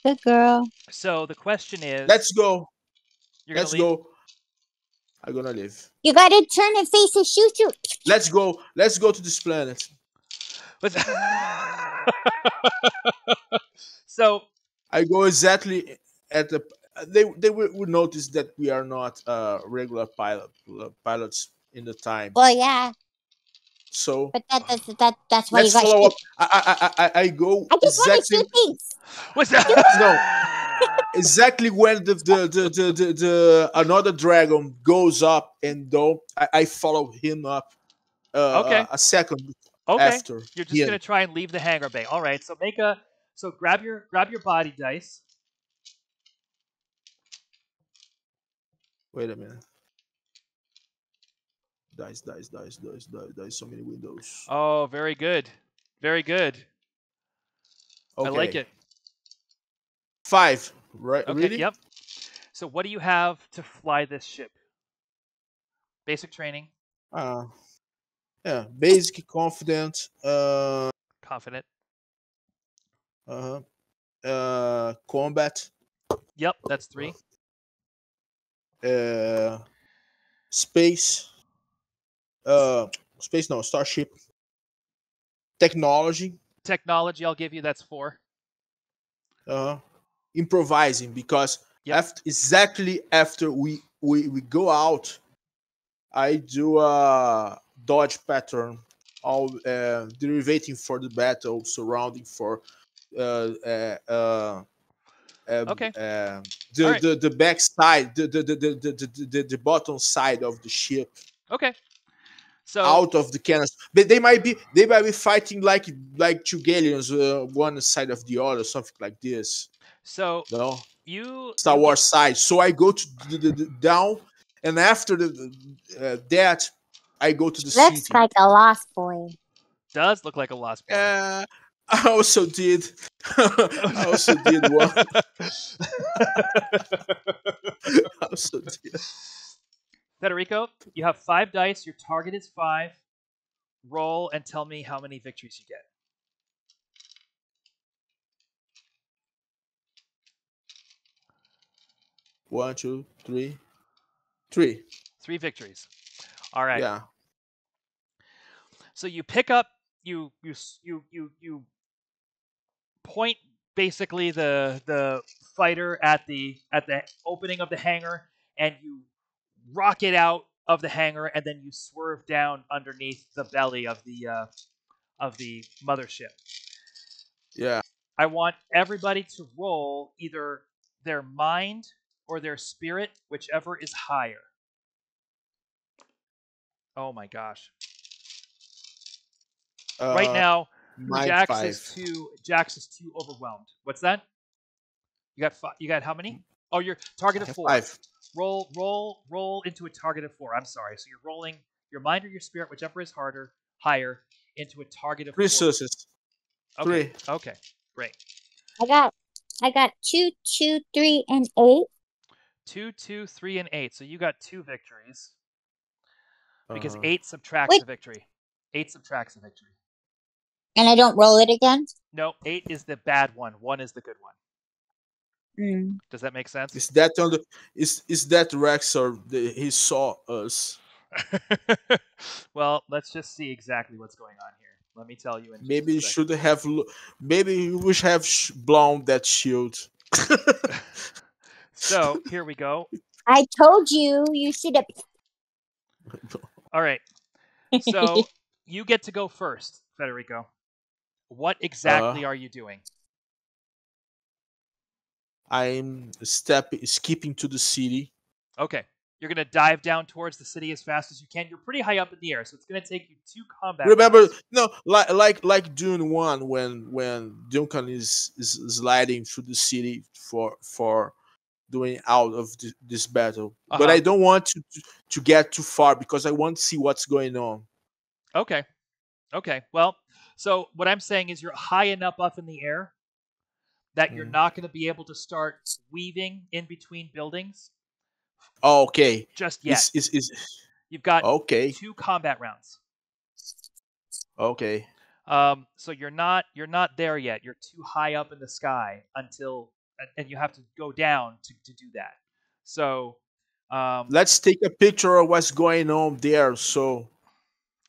Good girl. So the question is, let's go. Let's go. I'm gonna leave. You gotta turn and face and shoot you. Let's go. Let's go to this planet. So I go exactly at the. They would notice that we are not regular pilots in the time. Well, yeah. So, but that's why you got follow up. I go. I just want to shoot things. What's that? No, exactly when the another dragon goes up and I follow him up. Okay. A second. Okay. After you're just gonna try and leave the hangar bay. All right. So grab your body dice. Wait a minute. Dice. So many windows. Oh, very good. Very good. Okay. I like it. 5, right? Okay, really? Yep. So what do you have to fly this ship? Basic training. Yeah, basic, confident. Confident. Combat. Yep, that's 3. Space. Space, no, starship. Technology, I'll give you, that's 4. Improvising, because exactly after we go out, I do a dodge pattern, all derivating for the battle, surrounding for the back side, the bottom side of the ship. Okay. So out of the cannons, but they might be fighting like two galleons, one side of the other, something like this. So no, you Star Wars side. So I go to the down, and after that, I go to the city. Looks like a lost boy. Does look like a lost boy. I also did. One. I also did. Federico, you have 5 dice. Your target is 5. Roll and tell me how many victories you get. One, two, three. 3 victories. All right. Yeah. So you pick up, you point basically the fighter at the opening of the hangar, and you rocket out of the hangar, and then you swerve down underneath the belly of the of the mothership. Yeah. I want everybody to roll either their mind or their spirit, whichever is higher. Oh my gosh. Right now, Jax is too overwhelmed. What's that? You got how many? Oh, you're target of 4. 5. Roll into a target of 4. I'm sorry. So you're rolling your mind or your spirit, whichever is higher, into a target of 4. 3 successes. Okay. 3. Okay. Great. I got 2, 2, 3, and 8. 2, 2, 3, and 8. So you got 2 victories. Because Uh-huh. 8 subtracts a victory. 8 subtracts a victory. And I don't roll it again? No, 8 is the bad one. 1 is the good one. Does that make sense? Is that on the is that Rex or he saw us? Well, let's just see exactly what's going on here. Let me tell you. Maybe you should have. Maybe you should have blown that shield. So here we go. I told you should have. All right. So you get to go first, Federico. What exactly are you doing? I'm skipping to the city. Okay. You're going to dive down towards the city as fast as you can. You're pretty high up in the air, so it's going to take you 2 combat Remember, rounds. no, like Dune 1 when Duncan is sliding through the city for doing out of this battle. But I don't want to get too far because I want to see what's going on. Okay. Well, so what I'm saying is you're high enough up in the air that you're not going to be able to start weaving in between buildings. Oh, okay. Just yet. You've got 2 combat rounds. Okay. So you're not there yet. You're too high up in the sky and you have to go down to do that. So let's take a picture of what's going on there. So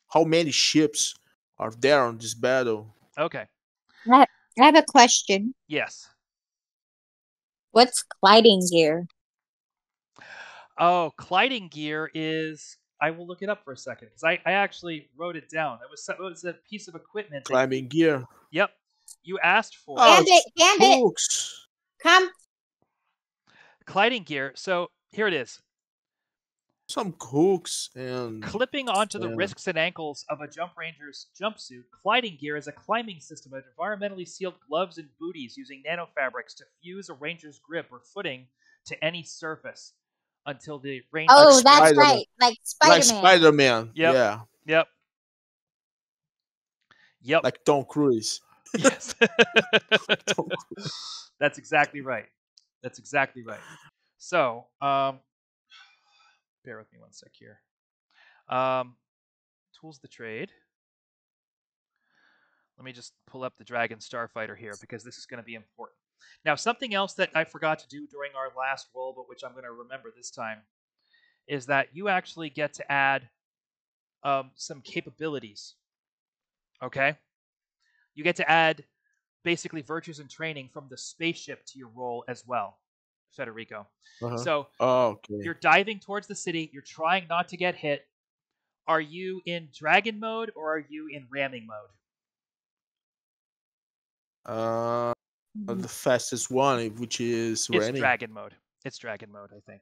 how many ships are there on this battle? Okay. I have a question. Yes. What's gliding gear? Oh, gliding gear is... I will look it up for a second because I actually wrote it down. It was a piece of equipment. Climbing gear. Yep. You asked for Gambit. Come. Gliding gear. So here it is. Some hooks and... Clipping onto the wrists and ankles of a jump ranger's jumpsuit, gliding gear is a climbing system of environmentally sealed gloves and booties using nanofabrics to fuse a ranger's grip or footing to any surface until the ranger... Oh, that's right. Like Spider-Man. Like Spider-Man. Yep. Yeah. Yep. Like Tom Cruise. Yes. That's exactly right. So, bear with me one sec here. Tools of the trade. Let me just pull up the Dragon Starfighter here because this is going to be important. Now, something else that I forgot to do during our last roll, but which I'm going to remember this time, is that you actually get to add some capabilities. Okay? You get to add basically virtues and training from the spaceship to your roll as well, Federico. So you're diving towards the city. You're trying not to get hit. Are you in dragon mode or are you in ramming mode? The fastest one, which is ramming. It's dragon mode. I think.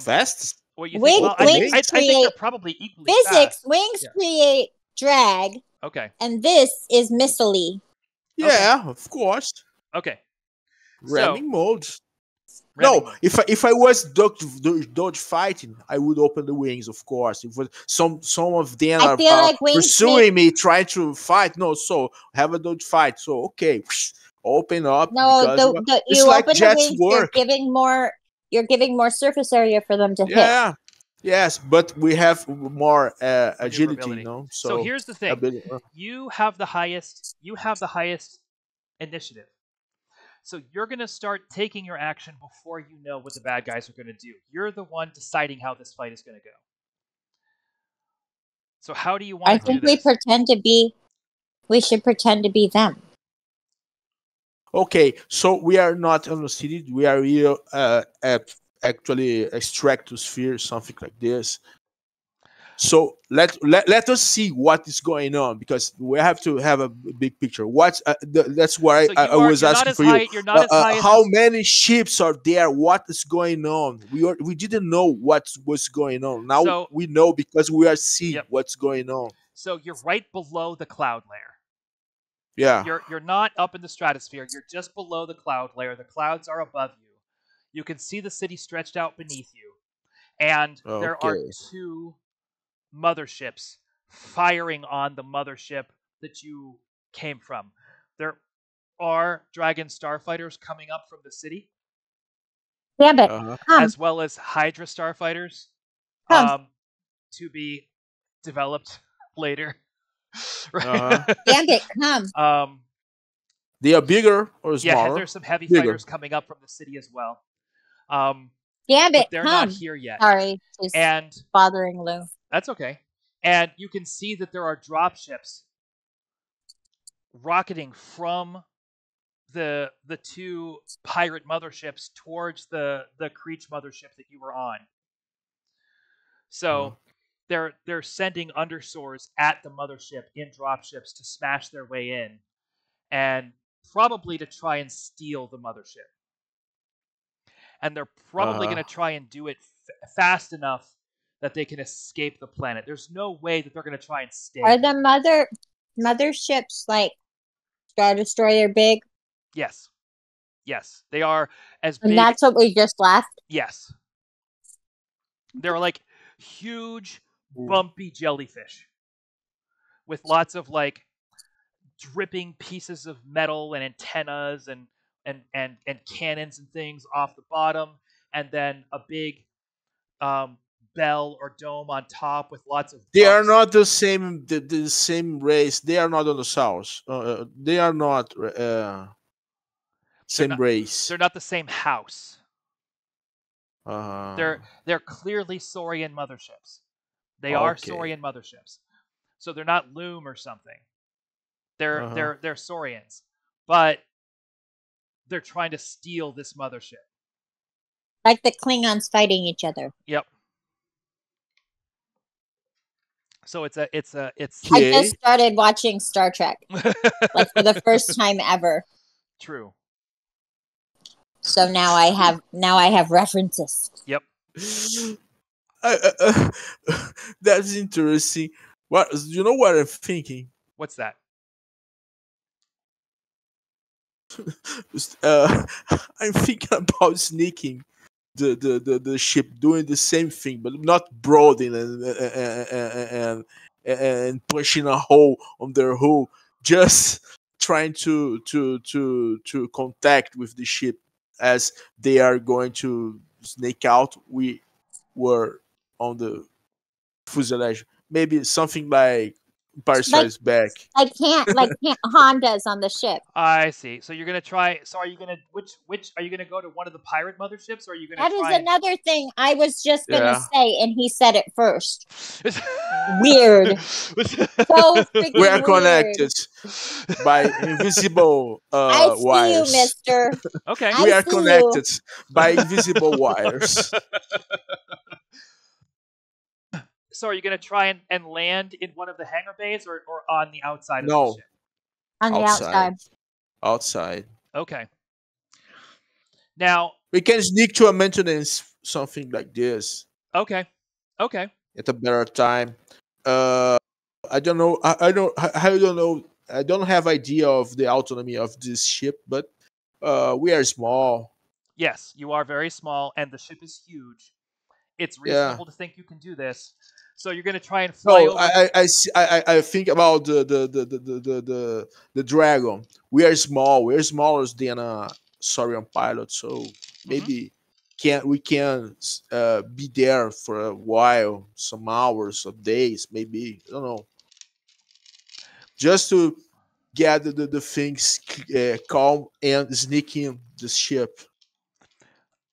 Fast? What you think? Well, I think they're probably equally fast. Wings create drag. Okay. And this is missile-y. Yeah, of course. Okay. Ramming mode. No, if I was dodge fighting, I would open the wings, of course. If some of them are like pursuing me, trying to fight. No, so have a dodge fight. So okay, open up. No, it's like open Jets the wings, work. You're giving more surface area for them to hit. Yeah. Yes, but we have more agility, you know. So here's the thing: you have the highest initiative. So you're going to start taking your action before you know what the bad guys are going to do. You're the one deciding how this fight is going to go. So how do you want to do this? We should pretend to be them. Okay, so we are not on the city. We are here at actually a stratosphere, something like this. So let us see what is going on, because we have to have a big picture. That's why I was asking for you. You're not as high as how many ships are there? What is going on? We didn't know what was going on. Now we know, because we are seeing what's going on. So you're right below the cloud layer. Yeah. You're not up in the stratosphere. You're just below the cloud layer. The clouds are above you. You can see the city stretched out beneath you. And there are 2 motherships firing on the mothership that you came from. There are Dragon starfighters coming up from the city. Damn it. As well as Hydra starfighters to be developed later. Damn it, come. They are bigger or smaller? Yeah, there's some heavy fighters coming up from the city as well. Damn it, they're not here yet. Sorry, just bothering Lou. That's okay. And you can see that there are dropships rocketing from the 2 pirate motherships towards the Creech mothership that you were on. So they're sending undersoars at the mothership in dropships to smash their way in, and probably to try and steal the mothership. And they're probably going to try and do it fast enough that they can escape the planet. There's no way that they're going to try and stay. Are the motherships like Star Destroyer big? Yes. Yes. They are as big. And that's what we just left? Yes. They're like huge, bumpy jellyfish with lots of like dripping pieces of metal and antennas and cannons and things off the bottom, and then a big bell or dome on top with lots of. They are not the same. The same race. They are not on the south. They are not same race. They're not the same house. They're clearly Saurian motherships. They are Saurian motherships. So they're not Loom or something. They're Saurians, but they're trying to steal this mothership. Like the Klingons fighting each other. Yep. So it's. I just started watching Star Trek, like for the first time ever. True. So now I have references. Yep. That's interesting. You know what I'm thinking? What's that? I'm thinking about sneaking the ship, doing the same thing, but not broadening and pushing a hole on their hull, just trying to contact with the ship as they are going to snake out. We were on the fuselage, maybe something like Parasites back. I can't Honda's on the ship. I see. So you're gonna try. So are you gonna which are you gonna go to one of the pirate motherships, or are you gonna? That is another thing I was just gonna say, and he said it first. Weird. So we are connected by invisible I wires. See you, Mister. Okay. We are connected by invisible wires. So are you going to try and land in one of the hangar bays or on the outside of the ship? On the outside. Outside. Okay. Now we can sneak to a maintenance, something like this. Okay. At a better time. I don't know. I don't know. I don't have idea of the autonomy of this ship, but we are small. Yes, you are very small, and the ship is huge. It's reasonable to think you can do this. So you're going to try and fly over. I think about the dragon. We are small. We're smaller than a Saurian pilot, so maybe we can be there for a while, some hours or days, maybe. I don't know. Just to get the things calm and sneak in the ship.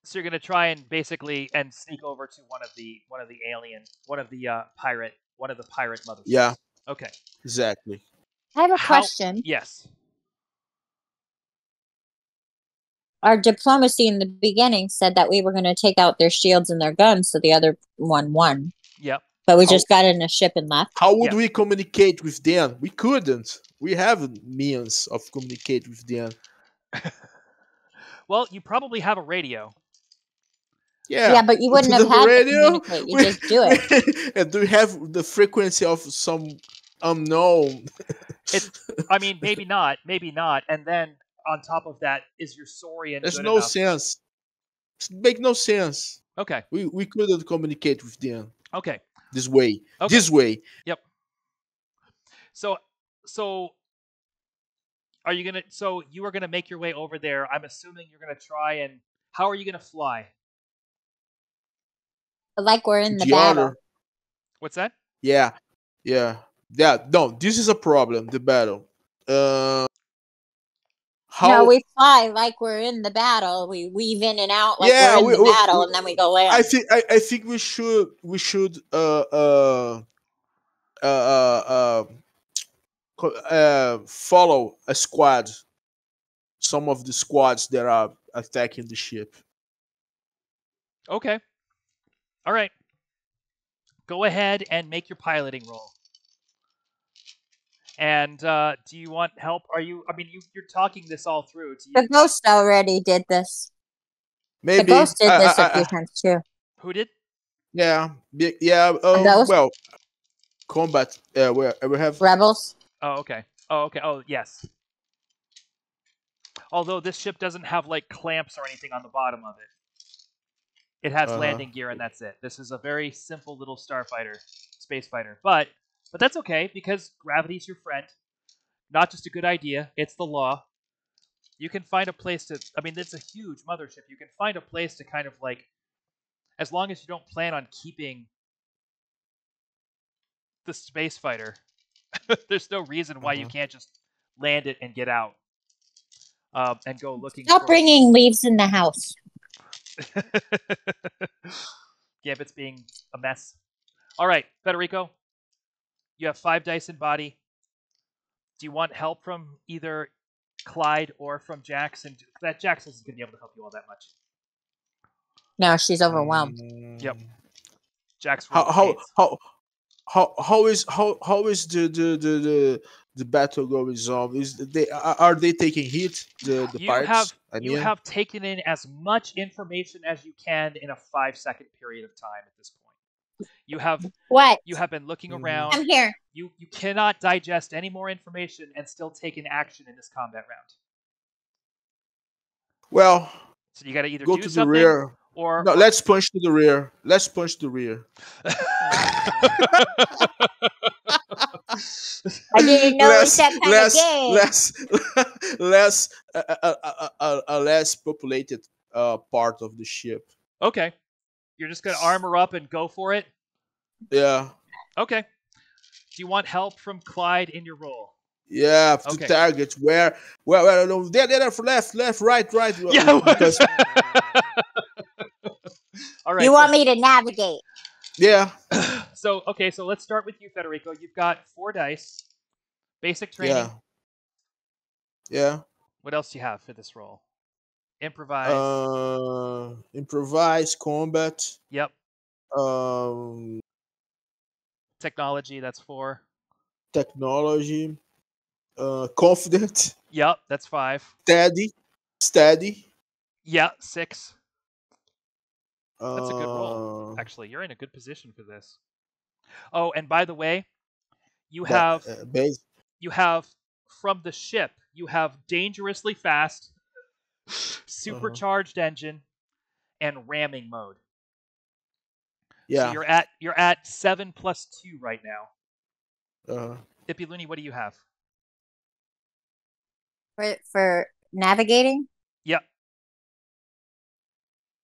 So you're going to try and basically sneak over to one of the pirate motherships. Yeah. Okay. Exactly. I have a question. Yes. Our diplomacy in the beginning said that we were going to take out their shields and their guns, so the other one won. Yep. But we just got in a ship and left. How would we communicate with them? We couldn't. We have means of communicate with them. Well, you probably have a radio. Yeah, but you wouldn't have had to communicate. You just do it. And do you have the frequency of some unknown? I mean, maybe not. And then on top of that, is your Saurian There's good no enough? sense. It make no sense. Okay. We couldn't communicate with them. Okay. This way. Okay. This way. Yep. So are you gonna? So you are gonna make your way over there. I'm assuming you're gonna try and. How are you gonna fly? Like we're in the battle. What's that? Yeah. No, this is a problem. The battle. No, we fly like we're in the battle. We weave in and out like we're in the battle, and then we go land. I think we should follow a squad. Some of the squads that are attacking the ship. Okay. All right. Go ahead and make your piloting roll. And do you want help? You're talking this all through. The ghost already did this. Maybe the ghost did this a few times too. Who did? Yeah. Well, combat. We have rebels. Oh, okay. Oh, yes. Although this ship doesn't have like clamps or anything on the bottom of it. It has landing gear and that's it. This is a very simple little space fighter. But that's okay because gravity's your friend. Not just a good idea, it's the law. You can find a place to... I mean, it's a huge mothership. You can find a place to kind of like... As long as you don't plan on keeping the space fighter, there's no reason why you can't just land it and get out. And go looking Stop bringing leaves in the house. Gambit's being a mess. All right, Federico, you have 5 dice in body. Do you want help from either Clyde or from Jackson? That Jackson isn't going to be able to help you all that much. No, she's overwhelmed. Yep. Jackson. How is the battle going on? Are they taking hit? The pirates? You have taken in as much information as you can in a 5-second period of time at this point. You have been looking around. I'm here. You cannot digest any more information and still take an action in this combat round. Well, so you got to either go do to something the rear. or no. Let's punch to the rear. I didn't know it's that kind of game. Less populated part of the ship. Okay. You're just going to armor up and go for it? Yeah. Okay. Do you want help from Clyde in your role? Yeah, to target where no, they're left, right. Yeah. Because... All right. You want me to navigate? Yeah. So let's start with you, Federico. You've got 4 dice. Basic training. Yeah. What else do you have for this role? Improvise. Improvise, combat. Yep. Technology, that's 4. Technology. Confident. Yep, that's 5. Steady. Yeah, 6. That's a good roll. Actually, you're in a good position for this. Oh, and by the way, you have from the ship, you have dangerously fast, supercharged engine, and ramming mode. Yeah. So you're at 7 plus 2 right now. Ipiluni, what do you have? For navigating? Yep.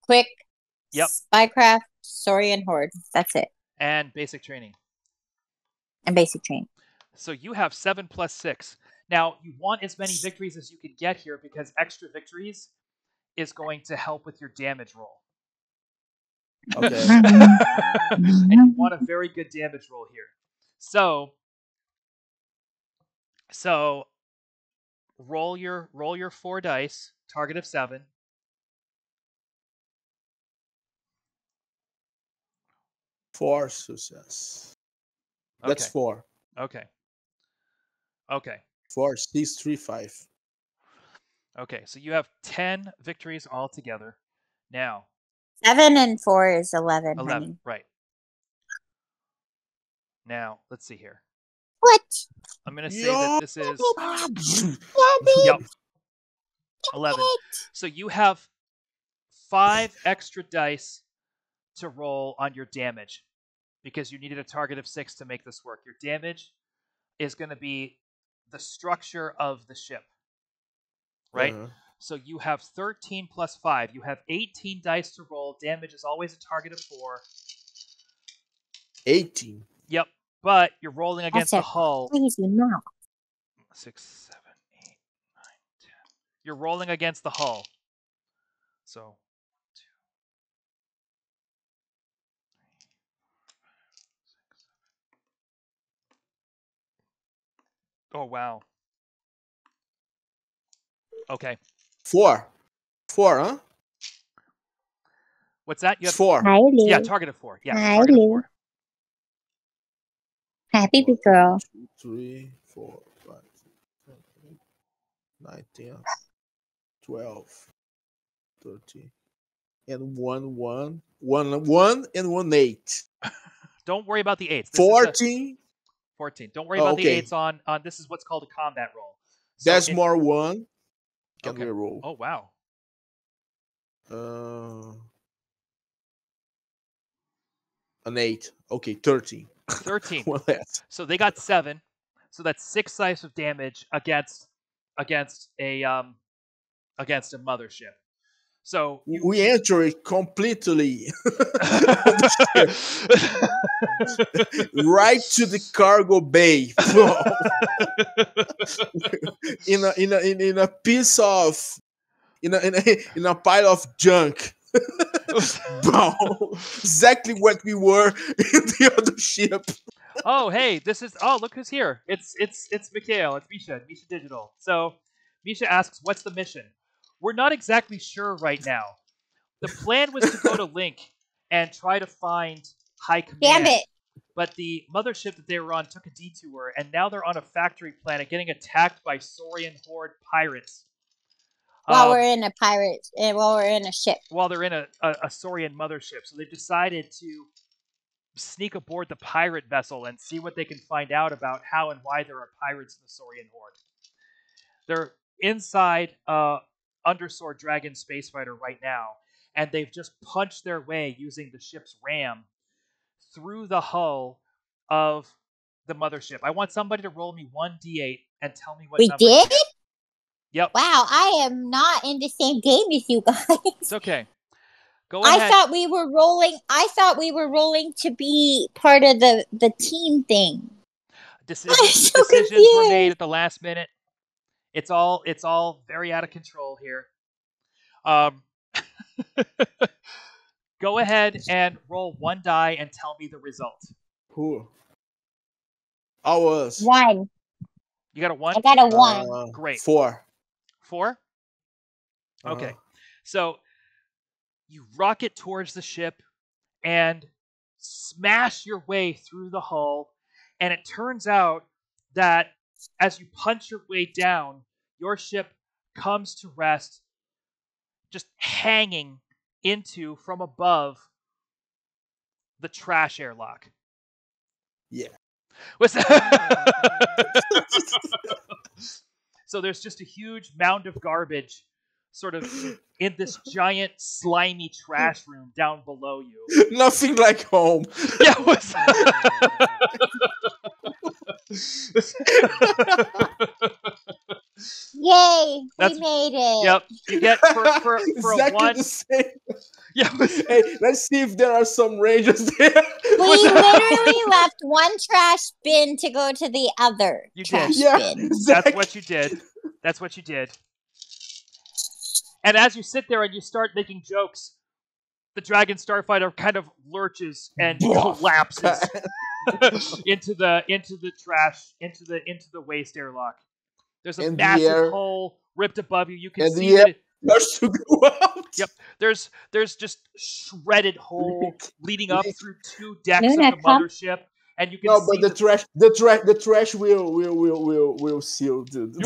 Quick. Yep. Spycraft, Saurian Horde. That's it. And basic training. So you have 7 plus 6. Now, you want as many victories as you can get here because extra victories is going to help with your damage roll. Okay. And you want a very good damage roll here. So roll your 4 dice, target of 7. 4 success. Okay. That's 4. Okay. Okay. 4, 6, 3, 5. Okay. So you have 10 victories altogether. Now. 7 and 4 is 11. 11. Honey. Right. Now let's see here. What? I'm gonna say that this is. Yep. 11. So you have 5 extra dice to roll on your damage because you needed a target of 6 to make this work. Your damage is going to be the structure of the ship, right? So you have 13 plus 5. You have 18 dice to roll. Damage is always a target of 4. 18. Yep, but you're rolling against the hull. Crazy amount. 6, 7, 8, 9, 10. You're rolling against the hull. So 2, 3, 4, 5, 6, 7. Oh wow. Okay. 4. 4, huh? What's that? You have 4. Yeah, target of 4. Yeah, target of 4. Happy big girl. 2, 3, 4, 5, 6, 7, 8, 9, 10, 12, 13, and 1, 1, 1, 1, and 1, 8. Don't worry about the 8s. 14. 14. Don't worry about the 8s on. This is what's called a combat roll. So that's more 1. Can we roll? Oh wow. An 8. Okay, 13. 13. One less. So they got 7. So that's 6 dice of damage against a mothership. So we enter it completely right to the cargo bay, in a piece of in a pile of junk. Exactly what we were in the other ship. Oh hey, this is look who's here. It's Mikhail. It's Misha Digital. So Misha asks, "What's the mission?" We're not exactly sure right now. The plan was to go to Link and try to find High Command. Damn it. But the mothership that they were on took a detour, and now they're on a factory planet getting attacked by Saurian horde pirates. While we're in a ship. While they're in a Saurian mothership. So they've decided to sneak aboard the pirate vessel and see what they can find out about how and why there are pirates in the Saurian horde. They're inside Undersword Dragon Spacefighter right now, and they've just punched their way using the ship's ram through the hull of the mothership. I want somebody to roll me 1d8 and tell me what number. We did? Yep. Wow, I am not in the same game as you guys. It's okay. Go ahead. I thought we were rolling to be part of the team thing. Decisions were made at the last minute. It's all very out of control here. Go ahead and roll 1 die and tell me the result. Who? I was 1. You got a 1? I got a 1. Great. 4. 4? Okay. So you rocket towards the ship and smash your way through the hull, and it turns out that as you punch your way down, your ship comes to rest just hanging from above the trash airlock. Yeah. What's that? So there's just a huge mound of garbage sort of in this giant slimy trash room down below you. Nothing like home. Yeah, what's Yay! We made it. Yep. You get for exactly a 1. The same. Yeah. Hey, let's see if there are some rangers there. We literally left one trash bin to go to the other trash bin. Exactly. That's what you did. That's what you did. And as you sit there and you start making jokes, the Dragon Starfighter kind of lurches and collapses into the trash, into the waste airlock. There's a massive hole ripped above you. You can see that starts to go out. Yep. There's just shredded hull leading up through 2 decks of the mothership, and you can see. No, but the trash will seal, dude.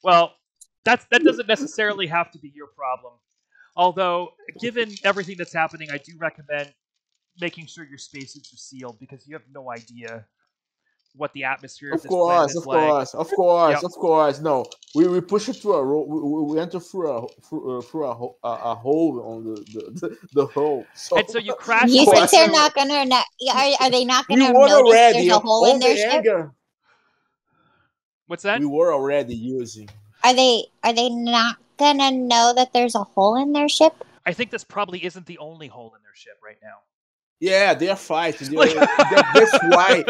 Well, that doesn't necessarily have to be your problem. Although, given everything that's happening, I do recommend making sure your spacesuits are sealed because you have no idea what the atmosphere of this planet is like. Of course. No, we push it through a we enter through a hole on the hole. So, and so you crash. You think they're not gonna? Are they not gonna notice already there's a hole in their ship? What's that? We were already using. Are they not gonna know that there's a hole in their ship? I think this probably isn't the only hole in their ship right now. Yeah, they are fighting. That's why.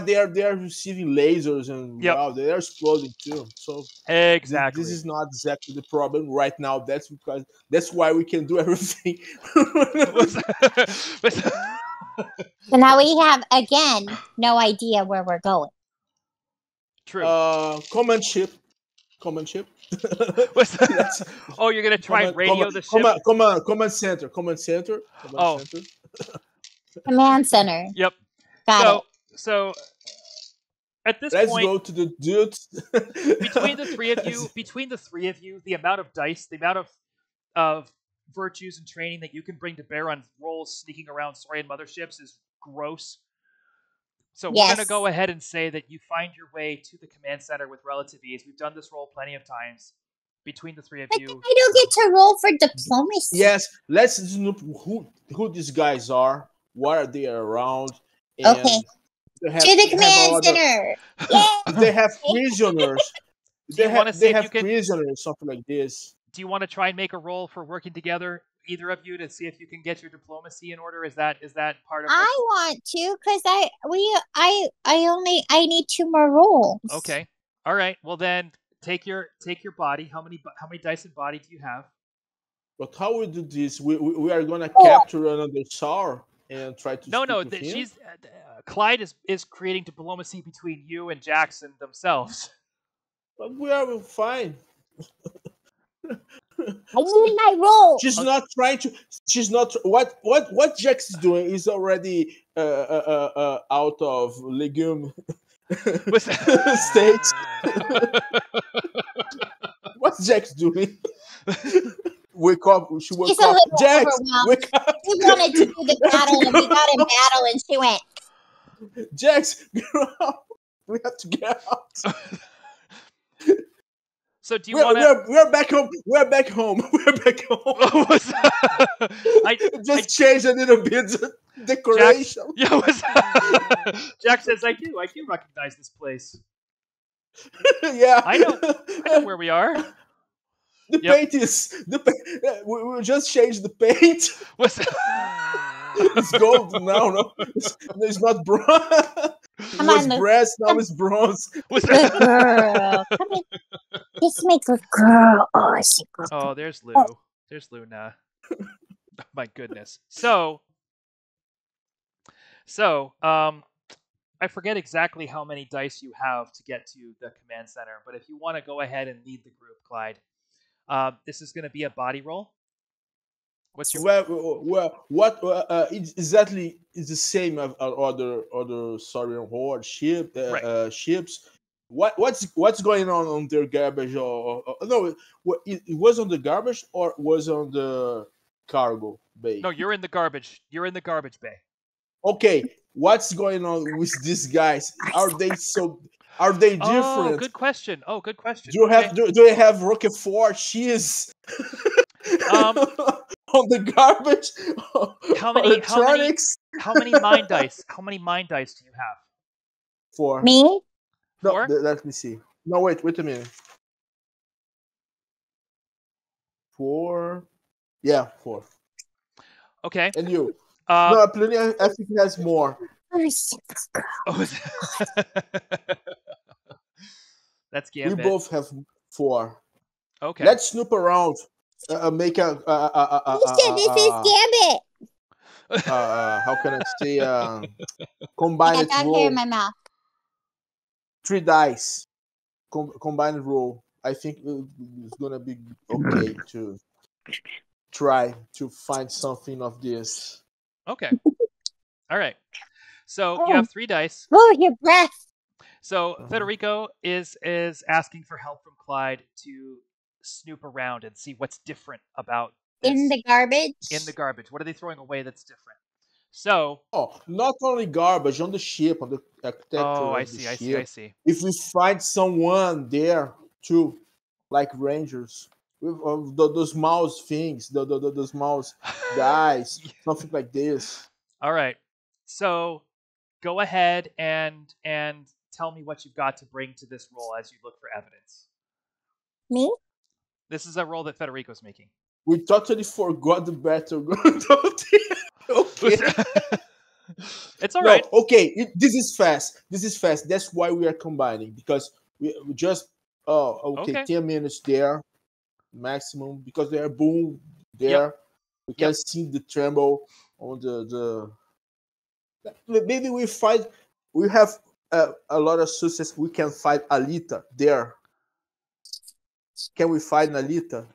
They are receiving lasers and wow, they are exploding too. So exactly, this is not exactly the problem right now. That's why we can do everything. So now we have again no idea where we're going. True. Command ship. Oh, you're gonna try and radio the ship? Command center. Center. Command center. Yep. Got it. So at this point, let's point, go to the dudes. between the three of you, the amount of dice, the amount of virtues and training that you can bring to bear on rolls sneaking around Saurian motherships is gross. So we're going to go ahead and say that you find your way to the command center with relative ease. We've done this roll plenty of times. Between the three of you, I don't get to roll for diplomacy. Yes, let's snoop who these guys are, what are they around. And okay. To the command center. They have prisoners. They have prisoners, something like this. Do you want to try and make a roll for working together, either of you, to see if you can get your diplomacy in order? Is that part of? I want to, because I need 2 more rolls. Okay. All right. Well then, take your body. How many dice and body do you have? But how we do this? We are gonna capture another Saur and try to. No. She's Clyde is creating diplomacy between you and Jackson themselves. But we are fine. I need my roll. She's not trying to. She's not. What Jax is doing is already out of legume state. What's Jax doing? Wake up! She woke up. Jax, wake up! We wanted to do the battle, and we got in battle, and she went. Jax, get out! We have to get out. So do you want to? We're back home. We're back home. I just changed a little bit the decoration. Jack says, "I do recognize this place." Yeah, I know where we are. The paint is we just changed the paint. It's gold now. No, it's not bronze. It was brass, now it's bronze. Girl, come in. This makes a girl. Oh, there's Lou. There's Luna. My goodness. So, I forget exactly how many dice you have to get to the command center, but if you want to go ahead and lead the group, Clyde, this is going to be a body roll. What's your what exactly is the same as other Saurian horde ships? What's going on their garbage or no? It was on the garbage or was on the cargo bay? No, you're in the garbage. You're in the garbage bay. Okay, what's going on with these guys? Are they different? Oh, good question. Do they have Roquefort cheese? On the garbage. How many mind dice? How many mind dice do you have? 4. Me? No, let me see. No, wait a minute. 4. Yeah, 4. Okay. And you? No, Pliny, I think he has more. That's Gambit. We both have 4. Okay. Let's snoop around. Make a. This is Gambit. How can I say? Combine it roll. Here in my mouth. 3 dice. Combined roll. I think it's gonna be okay to try to find something of this. Okay. All right. So you have 3 dice. Oh, your breath. So Federico is asking for help from Clyde to snoop around and see what's different about this. In the garbage. In the garbage. What are they throwing away that's different? So. Oh, not only garbage on the ship, on the architecture of the ship. I see. If we find someone there too, like rangers, with those mouse things, those mouse guys, something like this. All right. So go ahead and tell me what you've got to bring to this roll as you look for evidence. Me? This is a roll that Federico's making. We totally forgot the battle. Okay. It's all right. No, okay, this is fast. That's why we are combining, because we just 10 minutes there maximum, because they are boom there. Yep. We can see the tremble on the maybe we have a lot of success. We can fight Alita there. Can we fight Alita?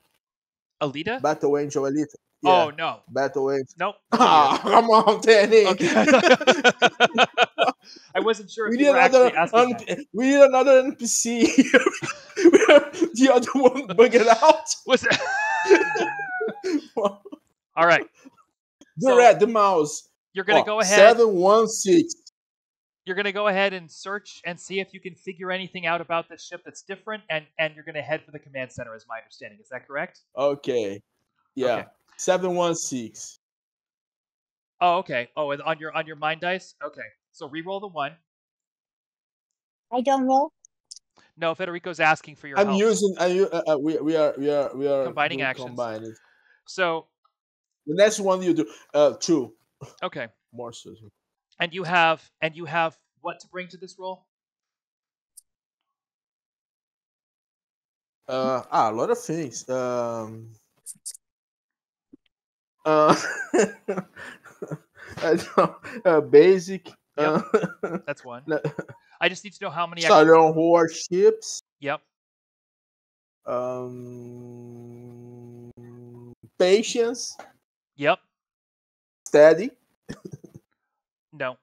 Battle Angel Alita. Yeah. Oh no. Battle Angel. Nope. Come on, Danny. Okay. I wasn't sure if you were actually asking that. We need another NPC. We have the other one bugged out. What's that? All right. The mouse. You're gonna go ahead. 716. You're gonna go ahead and search and see if you can figure anything out about this ship that's different, and you're gonna head for the command center, is my understanding. Is that correct? Okay. Yeah. Okay. 716. Oh, okay. Oh, and on your mind dice? Okay. So re-roll the 1. I don't roll. No, Federico's asking for your help. We are combining actions. Combined. So the next one you do 2. Okay. More so. And you have what to bring to this roll? A lot of things. I don't, basic. Yep. That's 1. I just need to know how many. Saurian warships. Yep. Patience. Yep. Steady. No.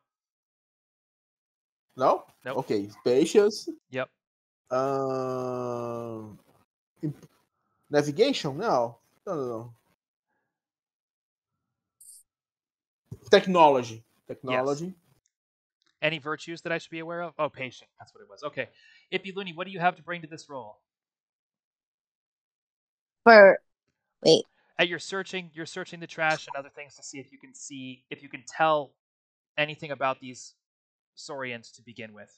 No? Nope. Okay. Patience. Yep. Navigation? No. Technology. Yes. Any virtues that I should be aware of? Oh, patient. That's what it was. Okay. Ipiluni, what do you have to bring to this roll? Wait. You're searching the trash and other things to see if you can tell anything about these Saurians to begin with.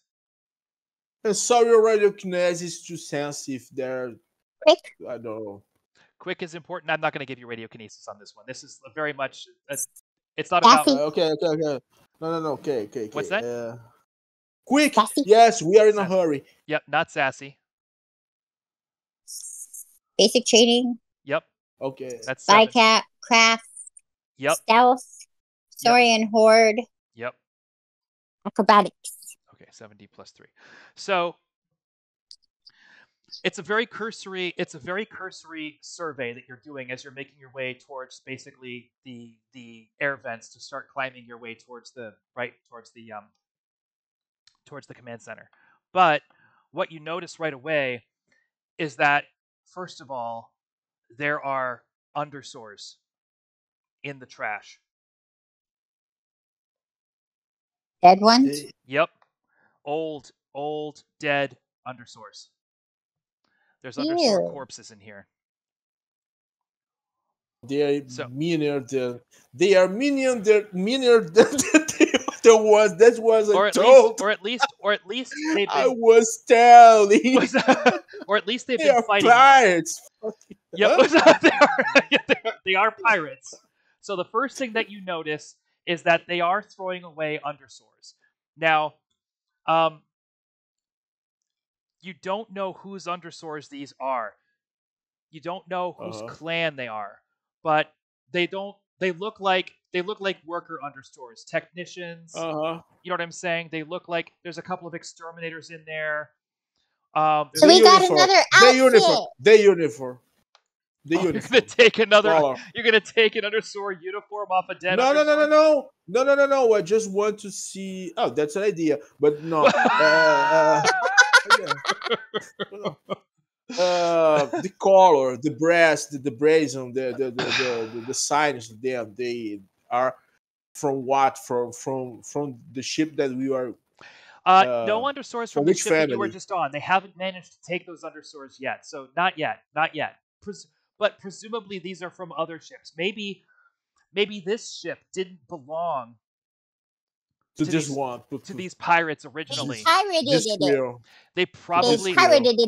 And Saurian radiokinesis to sense if they're quick. I don't know. Quick is important. I'm not going to give you radiokinesis on this one. This is very much. It's not about. Okay. No. Okay. What's that? Quick. Sassy. Yes, we are in sassy. A hurry. Yep, not sassy. Basic trading. Yep. Okay. That's Bycap, craft. Yep. Stealth. Saurian horde. Yep. Acrobatics. Okay, 7D plus 3. So it's a very cursory survey that you're doing as you're making your way towards basically the air vents to start climbing your way towards the command center. But what you notice right away is that, first of all, there are undersoars in the trash. Dead ones? Yep. Old, dead undersoars. There's undersoar corpses in here. They are meaner than there was. That was or at least they've been, I was telling. Or at least they've been fighting pirates. Yep. They are pirates. So the first thing that you notice is that they are throwing away undersoars. Now, you don't know whose undersoars these are. You don't know whose clan they are, but they look like worker understores, technicians. You know what I'm saying? They look like there's a couple of exterminators in there. So we got another outfit. The uniform. You're gonna take another. You're gonna take an undersword uniform off a dead. No. I just want to see. Oh, that's an idea, but no. The color, the brass, the brazen, the signs. They are from what? From the ship that we are. No underswords from the ship that you were just on. They haven't managed to take those underswords yet. So not yet. But presumably these are from other ships. Maybe this ship didn't belong to these pirates originally. They probably pirated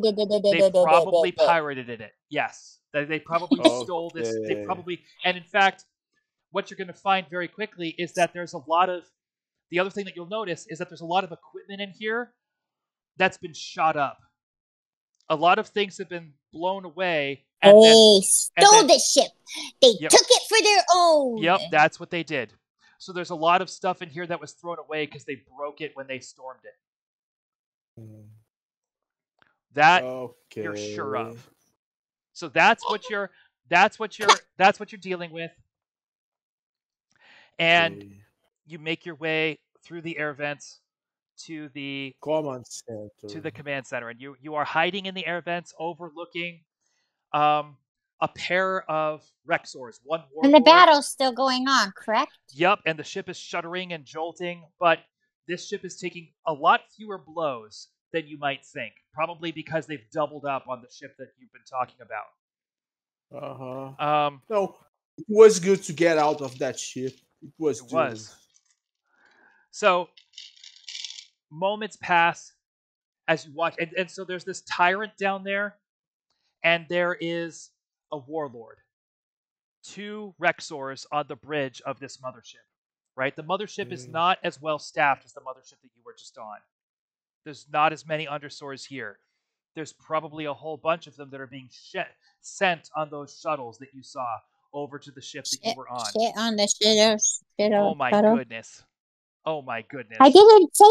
it. Yes, they probably stole this. They probably, and in fact, what you're going to find very quickly is that there's a lot of. The other thing that you'll notice is that there's a lot of equipment in here that's been shot up. A lot of things have been blown away. And they stole the ship. They took it for their own. Yep, that's what they did. So there's a lot of stuff in here that was thrown away because they broke it when they stormed it. That you're sure of. So that's what you're dealing with. And you make your way through the air vents to the command center. Command center, and you are hiding in the air vents, overlooking a pair of Rexors. One warlord. And the battle's still going on, correct? Yep, and the ship is shuddering and jolting, but this ship is taking a lot fewer blows than you might think. Probably because they've doubled up on the ship that you've been talking about. No, it was good to get out of that ship. It was. So, moments pass as you watch, and so there's this tyrant down there, and there is a warlord. 2 Rexors on the bridge of this mothership, right? The mothership is not as well staffed as the mothership that you were just on. There's not as many underswords here. There's probably a whole bunch of them that are being sent on those shuttles that you saw over to the ship that you were on. Shit on the shitters. Oh my goodness. Oh my goodness. I didn't say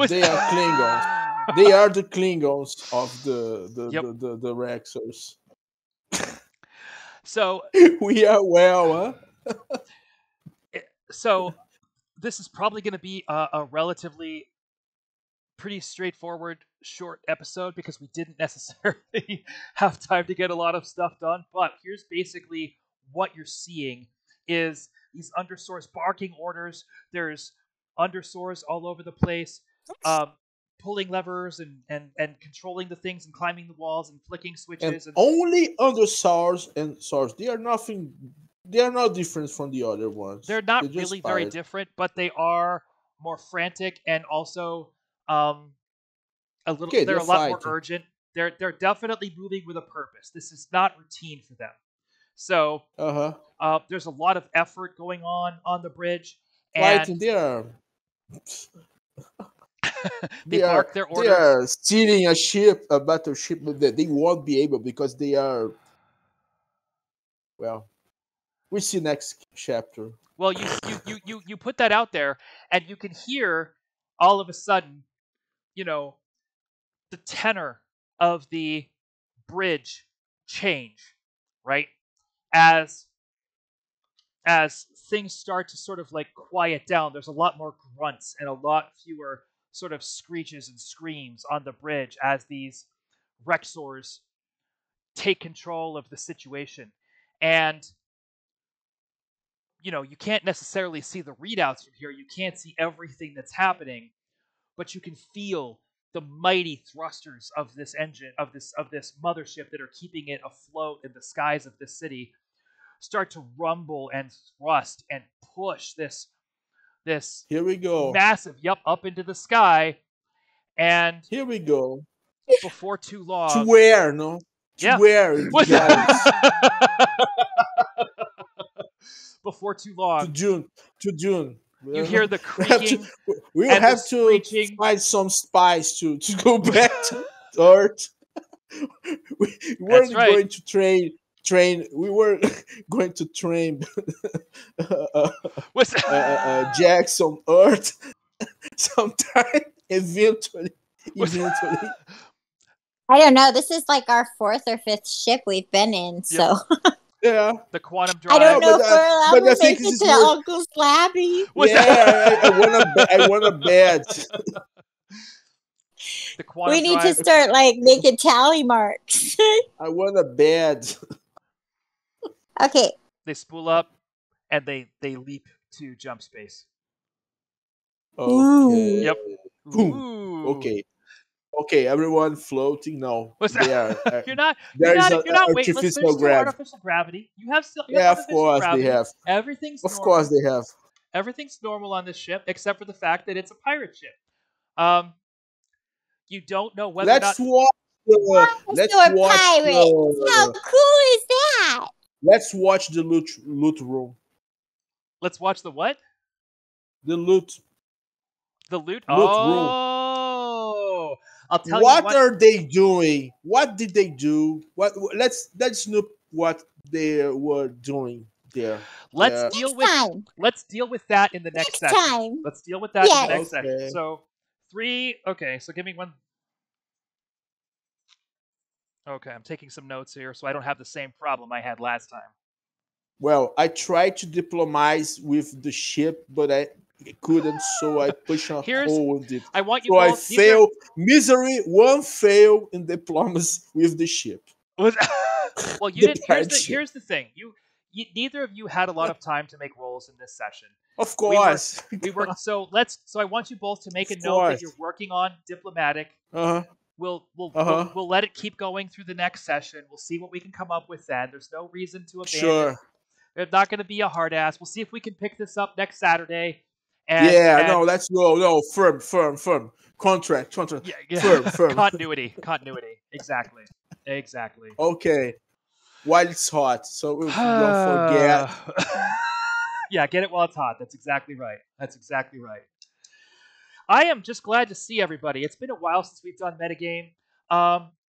They are Klingons. They are the Klingons of the Rexors. So we are huh? So this is probably going to be a relatively pretty straightforward short episode because we didn't necessarily have time to get a lot of stuff done. But here's basically what you're seeing is these underswords barking orders. There's underswords all over the place, pulling levers and controlling the things and climbing the walls and flicking switches. And only underswords and swords. They are nothing. They are not different from the other ones. They're not really very different, but they are more frantic and also a little. Okay, they're a lot more urgent. They're definitely moving with a purpose. This is not routine for them. So there's a lot of effort going on the bridge. And they bark their orders. They are stealing a battleship, but they won't be able because they are. Well, we see next chapter. Well, you put that out there, and you can hear all of a sudden, the tenor of the bridge change, right? As things start to sort of like quiet down, there's a lot more grunts and a lot fewer sort of screeches and screams on the bridge as these Rexors take control of the situation. And you can't necessarily see the readouts from here. You can't see everything that's happening, but you can feel the mighty thrusters of this engine, of this mothership that are keeping it afloat in the skies of this city, start to rumble and thrust and push this here we go massive up into the sky. And here we go before too long to where before too long to June you hear the creaking. We will have to find some spies to go back to Earth. we weren't going to train. We were going to train Jackson Earth sometime eventually. I don't know. This is like our 4th or 5th ship we've been in, so. Yeah. The quantum drive. I don't know if we'll ever make it to more... Uncle Slabby. Yeah, I want a bed. The quantum we need drive. to start like making tally marks. I want a bed. Okay. They spool up and they leap to jump space. Okay. Yep. Boom. Okay, everyone floating. No, What's they that? are. You're not artificial weightless. There's still gravity. artificial gravity. You have Yeah, of artificial course gravity. they have. Everything's Of normal. course they have. Everything's normal on this ship, except for the fact that it's a pirate ship. You don't know whether Let's or not. watch. Let's watch. Pirates. How cool is that? Let's watch the loot room. Let's watch the what? The loot. The loot. Room. Oh, I'll tell what you what. are they doing? What did they do? Let's snoop what they were doing there. Let's deal with that in the next session. Time. Let's deal with that in the next session. So 3. Okay, so give me one. Okay, I'm taking some notes here so I don't have the same problem I had last time. Well, I tried to diplomatize with the ship, but I couldn't, so I pushed a hole in it. I want you. So I failed. Misery. One fail in diplomacy with the ship. Well, you didn't. Here's the thing. Neither of you had a lot of time to make rolls in this session. Of course, we worked. So I want you both to make a note that you're working on diplomatic. We'll let it keep going through the next session. We'll see what we can come up with then. There's no reason to abandon. Sure. We're not going to be a hard ass. We'll see if we can pick this up next Saturday. No, let's go. No, firm. Contract. Yeah. Firm. Continuity. Exactly. Okay. While it's hot, so we don't forget. Yeah, get it while it's hot. That's exactly right. I am just glad to see everybody. It's been a while since we've done Metagame.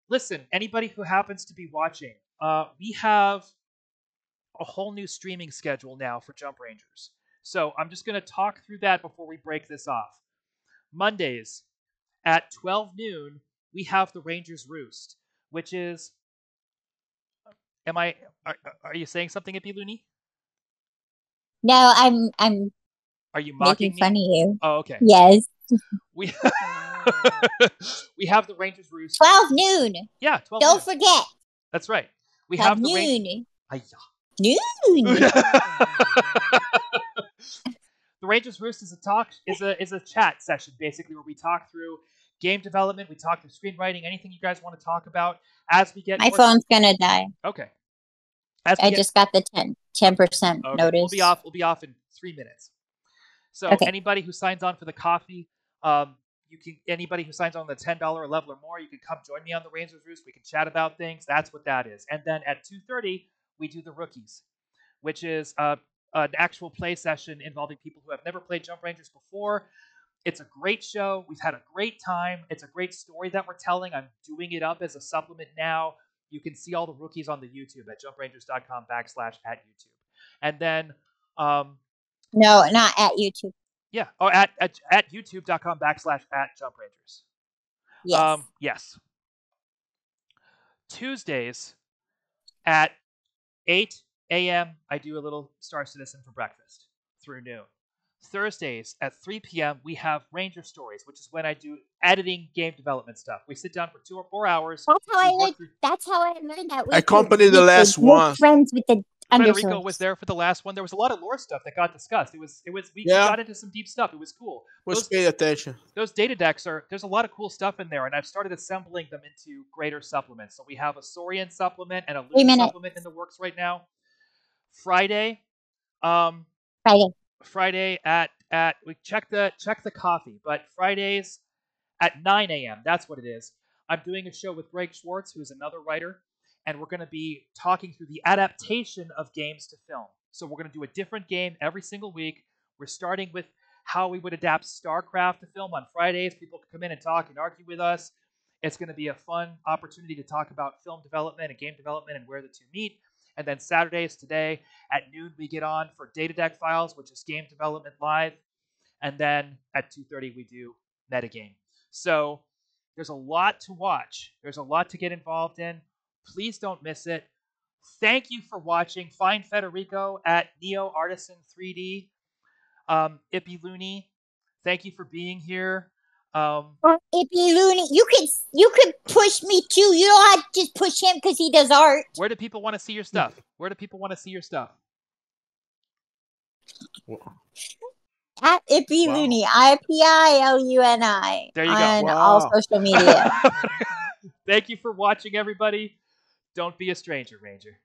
Listen, anybody who happens to be watching, we have a whole new streaming schedule now for Jump Rangers. So I'm just going to talk through that before we break this off. Mondays at 12 noon, we have the Rangers Roost, which is... Are you saying something, Ippy Looney? No, I'm Are you mocking making fun of you? Oh, okay. Yes. We have the Rangers Roost. 12 noon. Yeah, 12 Don't noon. forget. That's right. We have the noon. Noon. The Rangers Roost is a chat session basically where we talk through game development, we talk through screenwriting, anything you guys want to talk about as we get. My phone's gonna die. Okay. I just got the 10% notice. We'll be off in 3 minutes. So anybody who signs on for the coffee, anybody who signs on the $10 level or more, you can come join me on the Rangers Roost. We can chat about things. That's what that is. And then at 2:30, we do the Rookies, which is an actual play session involving people who have never played Jump Rangers before. It's a great show. We've had a great time. It's a great story that we're telling. I'm doing it up as a supplement now. You can see all the rookies on the YouTube at jumprangers.com/@YouTube. And then... no, not at YouTube. Yeah, or at youtube.com/@jumprangers. Yes. Yes. Tuesdays at 8 a.m., I do a little Star Citizen for breakfast through noon. Thursdays at 3 p.m., we have Ranger Stories, which is when I do editing game development stuff. We sit down for 2 or 4 hours. That's how I learned that. I accompanied the last one. Friends with the Federico was there for the last one. There was a lot of lore stuff that got discussed. We got into some deep stuff. It was cool. Pay attention. Those data decks there's a lot of cool stuff in there, and I've started assembling them into greater supplements. So we have a Saurian supplement and a Luke supplement in the works right now. Friday at we check the coffee, but Fridays at 9 a.m. That's what it is. I'm doing a show with Greg Schwartz, who's another writer, and we're going to be talking through the adaptation of games to film. So we're going to do a different game every single week. We're starting with how we would adapt StarCraft to film on Fridays. People can come in and talk and argue with us. It's going to be a fun opportunity to talk about film development and game development and where the two meet. And then Saturdays today at noon, we get on for Data Deck Files, which is game development live. And then at 2:30, we do Metagame. So There's a lot to watch. There's a lot to get involved in. Please don't miss it. Thank you for watching. Find Federico at Neo Artisan 3D. Ippy Looney, thank you for being here. Ippy Looney, you could push me too. You don't have to just push him because he does art. Where do people want to see your stuff? At Ippy Looney, IPILUNI. There you go. On all social media. Thank you for watching, everybody. Don't be a stranger, Ranger.